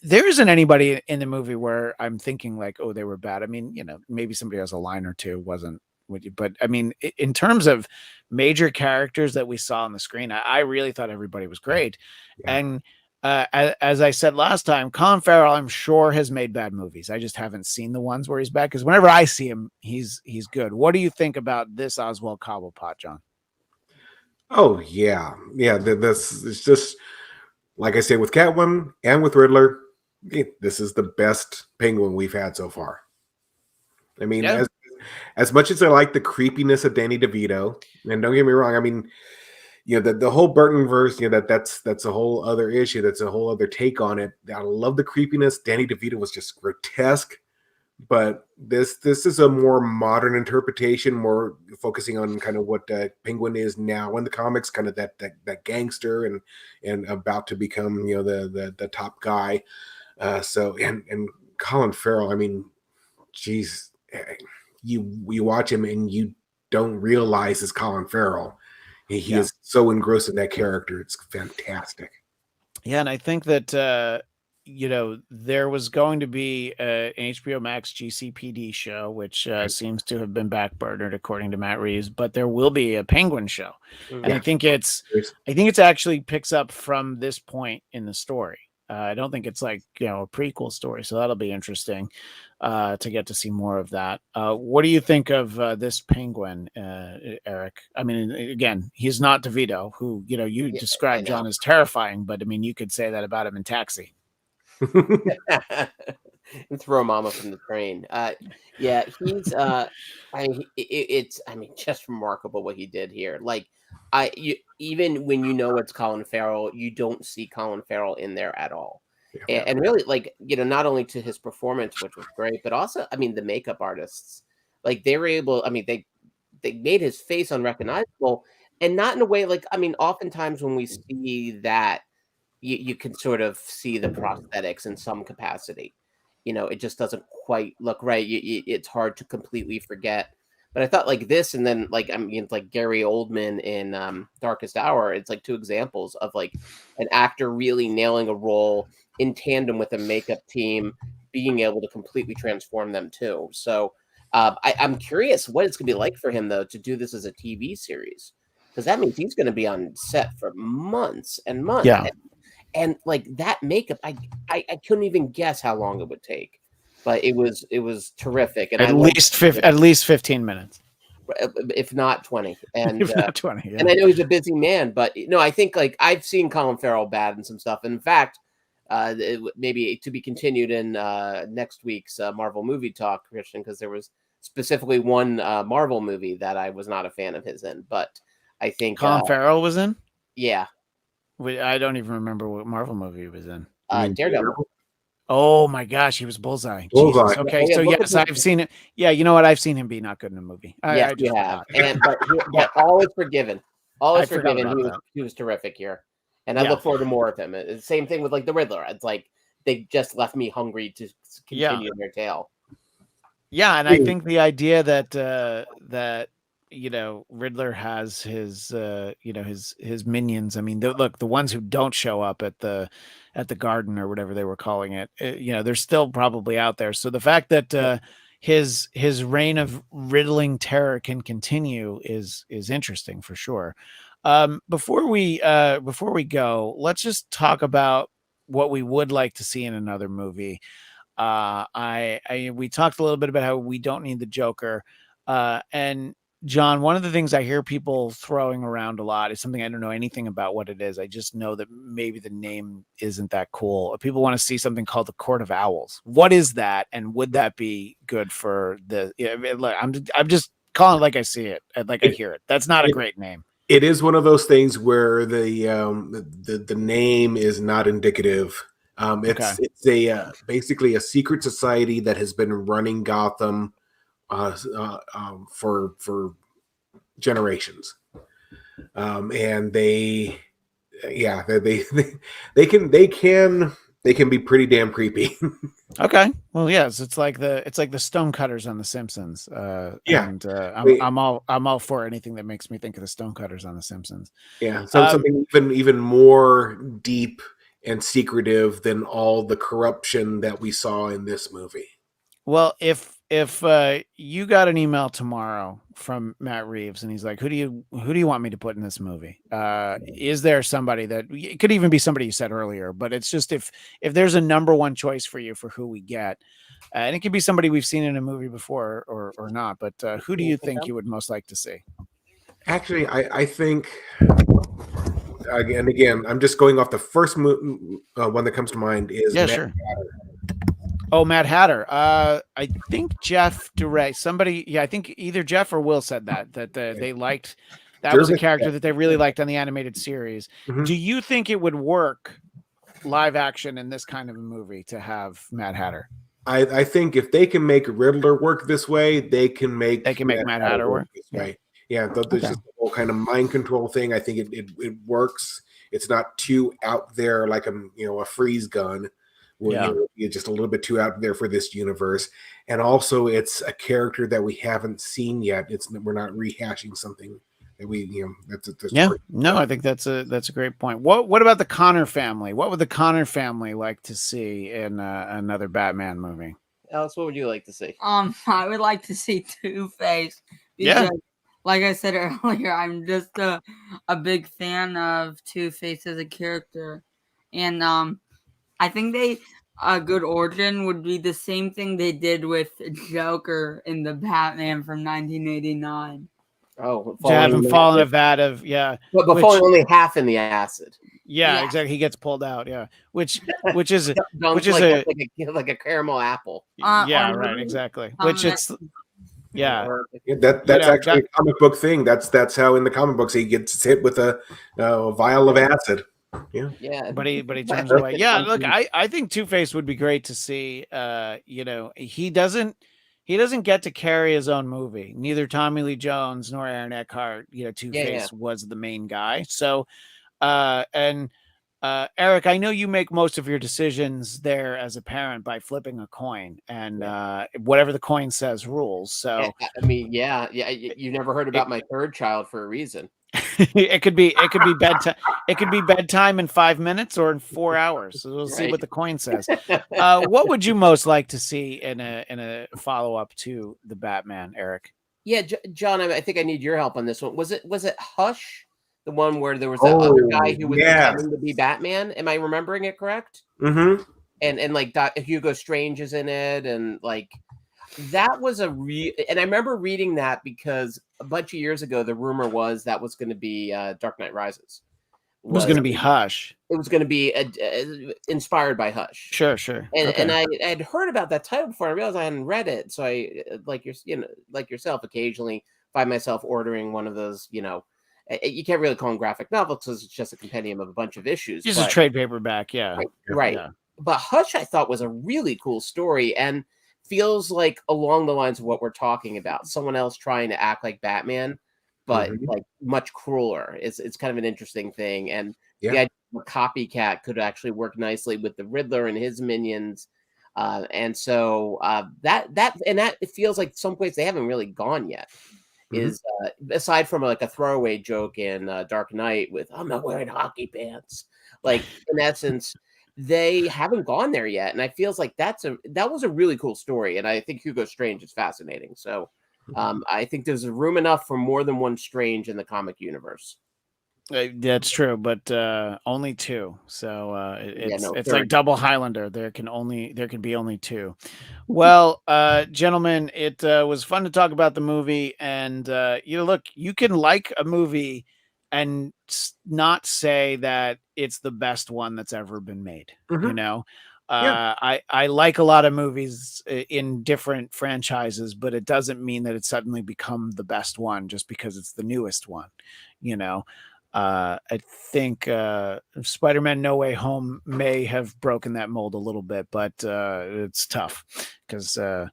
A: There isn't anybody in the movie where I'm thinking like, oh, they were bad. I mean, you know, maybe somebody has a line or two wasn't with you, but I mean, in terms of major characters that we saw on the screen, I really thought everybody was great. Yeah. And as I said last time, Colin Farrell, I'm sure, has made bad movies. I just haven't seen the ones where he's bad, because whenever I see him, he's good. What do you think about this Oswald Cobblepot, John?
C: Oh yeah, this is just like I said with Catwoman and with Riddler. This is the best Penguin we've had so far. I mean, as much as I like the creepiness of Danny DeVito, and don't get me wrong, I mean, the whole Burton verse, that's a whole other issue. That's a whole other take on it. I love the creepiness. Danny DeVito was just grotesque, but this is a more modern interpretation, more focusing on kind of what Penguin is now in the comics, kind of that gangster and about to become the top guy. So Colin Farrell, I mean, geez, you watch him and you don't realize it's Colin Farrell. He is so engrossed in that character. It's fantastic.
A: Yeah, and I think that there was going to be an HBO Max GCPD show, which seems to have been backburnered according to Matt Reeves, but there will be a Penguin show. And I think it's actually picks up from this point in the story. I don't think it's like, a prequel story. So that'll be interesting to get to see more of that. What do you think of this Penguin, Eric? I mean, again, he's not DeVito, who, you described John as terrifying, but I mean, you could say that about him in Taxi.
B: And throw Mama from the train. He's it's just remarkable what he did here. Like even when it's Colin Farrell, you don't see Colin Farrell in there at all. And really, like, not only to his performance, which was great, but also, I mean, the makeup artists, like, they were able, I mean, they made his face unrecognizable, and not in a way like, I mean, oftentimes when we see that, you can sort of see the prosthetics in some capacity. It just doesn't quite look right. It's hard to completely forget. But I thought like this, and then like, I mean, like Gary Oldman in Darkest Hour, it's like two examples of like an actor really nailing a role in tandem with a makeup team being able to completely transform them too. So I'm curious what it's going to be like for him, though, to do this as a TV series, because that means he's going to be on set for months and months.
A: Yeah.
B: And like that makeup, I couldn't even guess how long it would take, but it was terrific. And
A: at least 15 minutes,
B: if not 20. And
A: if not 20. Yeah.
B: And I know he's a busy man, but I think like I've seen Colin Farrell bad in some stuff. In fact, maybe to be continued in next week's Marvel movie talk, Christian, because there was specifically one Marvel movie that I was not a fan of his in, but I think
A: Colin Farrell was in.
B: Yeah.
A: I don't even remember what Marvel movie he was in.
B: Daredevil.
A: Oh my gosh, he was Bullseye.
C: Bullseye.
A: Jesus. Okay, so yes, I've seen it. Yeah, you know what? I've seen him be not good in a movie.
B: Yes, you have. But all is forgiven. All is forgiven. He was terrific here, and I look forward to more of him. It's the same thing with like the Riddler. It's like they just left me hungry to continue their tale.
A: Yeah, and I think the idea that Riddler has his his minions. I mean, look, the ones who don't show up at the garden or whatever they were calling it, they're still probably out there. So the fact that his reign of riddling terror can continue is interesting for sure. Before we go, let's just talk about what we would like to see in another movie. We talked a little bit about how we don't need the Joker, and John, one of the things I hear people throwing around a lot is something I don't know anything about what it is. I just know that maybe the name isn't that cool. People want to see something called the Court of Owls. What is that, and would that be good for the? Look, I'm just calling it like I see it, like I hear it. That's not a great name.
C: It is one of those things where the name is not indicative. It's a basically a secret society that has been running Gotham for generations, and they can be pretty damn creepy.
A: Okay, well, yes, it's like the Stonecutters on The Simpsons. And I'm all for anything that makes me think of the Stonecutters on The Simpsons.
C: Yeah, so something even more deep and secretive than all the corruption that we saw in this movie.
A: Well, if if you got an email tomorrow from Matt Reeves and he's like, who do you want me to put in this movie? Is there somebody that it could even be somebody you said earlier, but it's just if there's a number one choice for you for who we get, and it could be somebody we've seen in a movie before or not, but who do you think you would most like to see?
C: Actually, I think again, I'm just going off the first one that comes to mind is
A: Yeah,
C: Matt
A: sure.
C: Hatter.
A: Oh, Mad Hatter. I think Jeff direct somebody. Yeah, I think either Jeff or Will said that they liked that was a character that they really liked on the animated series.
C: Mhm.
A: Do you think it would work live action in this kind of a movie to have Mad Hatter?
C: I think if they can make Riddler work this way, they can make
A: Mad Hatter work
C: this way. Yeah, there's just the whole kind of mind control thing. I think it works. It's not too out there like a freeze gun. Where you're just a little bit too out there for this universe, and also it's a character that we haven't seen yet. We're not rehashing something that we that's
A: no, I think that's a great point. What about the Connor family? What would the Connor family like to see in another Batman movie?
B: Alice, what would you like to see?
D: I would like to see Two-Face.
A: Yeah.
D: Like I said earlier, I'm just a big fan of Two-Face as a character, and I think a good origin would be the same thing they did with Joker in the Batman from 1989.
B: Oh,
A: to have him fall in a vat of
B: but falling only half in the acid.
A: Yeah, exactly. He gets pulled out. Yeah, which is
B: like a caramel apple.
A: Right, exactly. Which it's
C: that's actually a comic book thing. That's how in the comic books he gets hit with a vial of acid.
B: Yeah,
A: but he turns away. Yeah, look, I think Two-Face would be great to see. He doesn't get to carry his own movie. Neither Tommy Lee Jones nor Aaron Eckhart. Two-Face was the main guy. So, Eric, I know you make most of your decisions there as a parent by flipping a coin, and whatever the coin says rules. So,
B: I mean, you never heard about my third child for a reason.
A: it could be bedtime. It could be bedtime in 5 minutes or in 4 hours. So we'll see what the coin says. What would you most like to see in a follow up to the Batman, Eric?
B: Yeah, John, I think I need your help on this one. Was it Hush, the one where there was that other guy who was pretending to be Batman? Am I remembering it correct?
C: Mm-hmm.
B: And like Hugo Strange is in it, and like. That was and I remember reading that because a bunch of years ago, the rumor was that was going to be Dark Knight Rises.
A: It was going to be Hush.
B: It was going to be inspired by Hush.
A: Sure.
B: And I had heard about that title before. I realized I hadn't read it. So I, like yourself, occasionally find myself ordering one of those, you can't really call them graphic novels because it's just a compendium of a bunch of issues.
A: Just a trade paperback. Yeah.
B: Right.
A: Yeah.
B: But Hush, I thought, was a really cool story. And feels like along the lines of what we're talking about. Someone else trying to act like Batman, but like much crueler. It's kind of an interesting thing. And the idea of a copycat could actually work nicely with the Riddler and his minions. And so that it feels like someplace they haven't really gone yet. Is aside from like a throwaway joke in Dark Knight with "I'm not wearing hockey pants," like in essence. They haven't gone there yet, and I feels like that was a really cool story, and I think Hugo Strange is fascinating. So, I think there's room enough for more than one Strange in the comic universe.
A: That's true, but only two. So it's like double Highlander. There can be only two. Well, gentlemen, it was fun to talk about the movie, and look, you can like a movie and not say that it's the best one that's ever been made. I like a lot of movies in different franchises, but it doesn't mean that it's suddenly become the best one just because it's the newest one. I think Spider-Man No Way Home may have broken that mold a little bit, but it's tough because and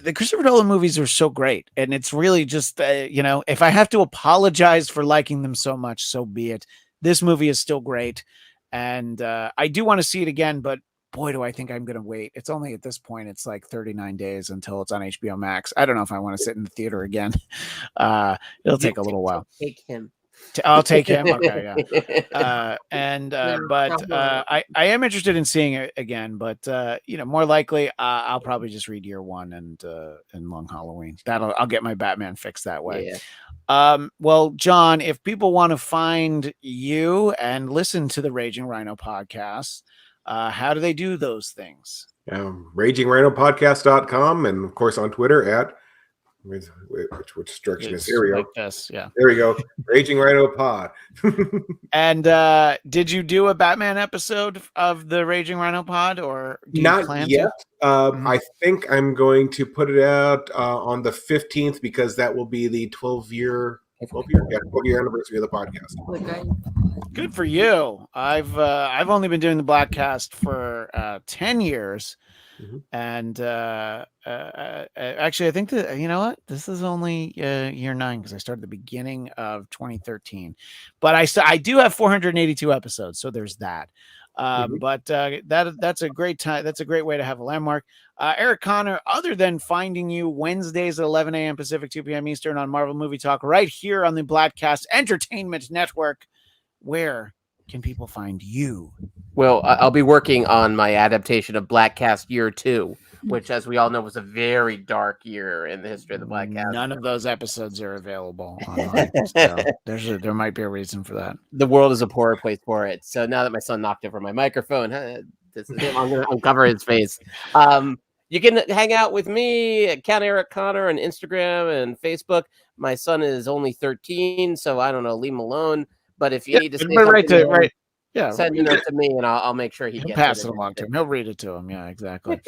A: the Christopher Nolan movies are so great, and it's really just if I have to apologize for liking them so much, so be it. This movie is still great, and I do want to see it again, but boy, do I think I'm going to wait. It's only at this point, it's like 39 days until it's on HBO Max. I don't know if I want to sit in the theater again. It'll take a little while.
B: Take him.
A: I'll take him. Okay, yeah. But
D: definitely.
A: I am interested in seeing it again. But more likely, I'll probably just read year one and Long Halloween. I'll get my Batman fix that way.
B: Yeah.
A: Well, John, if people want to find you and listen to the Ragjng Rhino podcast, how do they do those things?
C: RagjingRhinoPodcast.com, and of course on Twitter at which direction is here we go.
A: Like this, yeah.
C: There we go. Ragjng Rhino Pod.
A: And did you do a Batman episode of the Ragjng Rhino Pod, or do you
C: Not
A: plan
C: yet?
A: to?
C: I think I'm going to put it out on the 15th because that will be the 12-year anniversary of the podcast.
D: Okay.
A: Good for you. I've only been doing the Bladtcast for 10 years. And actually, I think that, you know what, this is only year 9 because I started the beginning of 2013. But I do have 482 episodes, so there's that. But that's a great time. That's a great way to have a landmark. Eric Connor, other than finding you Wednesdays at 11 a.m. Pacific, 2 p.m. Eastern on Marvel Movie Talk right here on the Bladtcast Entertainment Network, where can people find you?
B: Well, I'll be working on my adaptation of Bladtcast Year 2, which, as we all know, was a very dark year in the history of the Bladtcast.
A: None of those episodes are available online. So there might be a reason for that.
B: The world is a poorer place for it. So now that my son knocked over my microphone, this is him. I'm going to uncover his face. You can hang out with me at Count Eric Connor on Instagram and Facebook. My son is only 13, so I don't know, leave him alone. But if you need to say something, send a note to me, and I'll make sure he gets
A: pass it along to him. He'll read it to him. Yeah, exactly.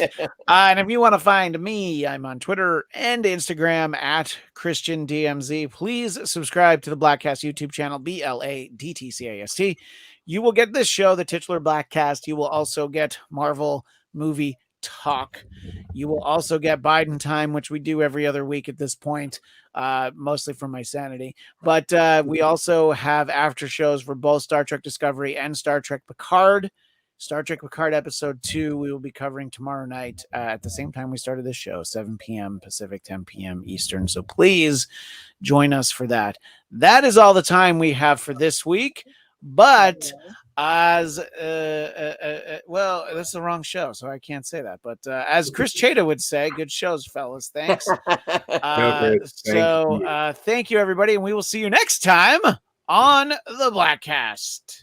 A: And if you want to find me, I'm on Twitter and Instagram at ChristianDMZ. Please subscribe to the Bladtcast YouTube channel, BLADTCAST. You will get this show, the titular Bladtcast. You will also get Marvel Movie Talk. You will also get Biden Time, which we do every other week at this point, mostly for my sanity. But we also have after shows for both Star Trek Discovery and Star Trek Picard. Star Trek Picard episode 2 we will be covering tomorrow night at the same time we started this show, 7 p.m. Pacific, 10 p.m. Eastern. So please join us for that. That is all the time we have for this week. But as well, that's the wrong show, so I can't say that. But as Chris Chada would say, good shows, fellas. Thanks. Thank you, everybody, and we will see you next time on the Bladtcast.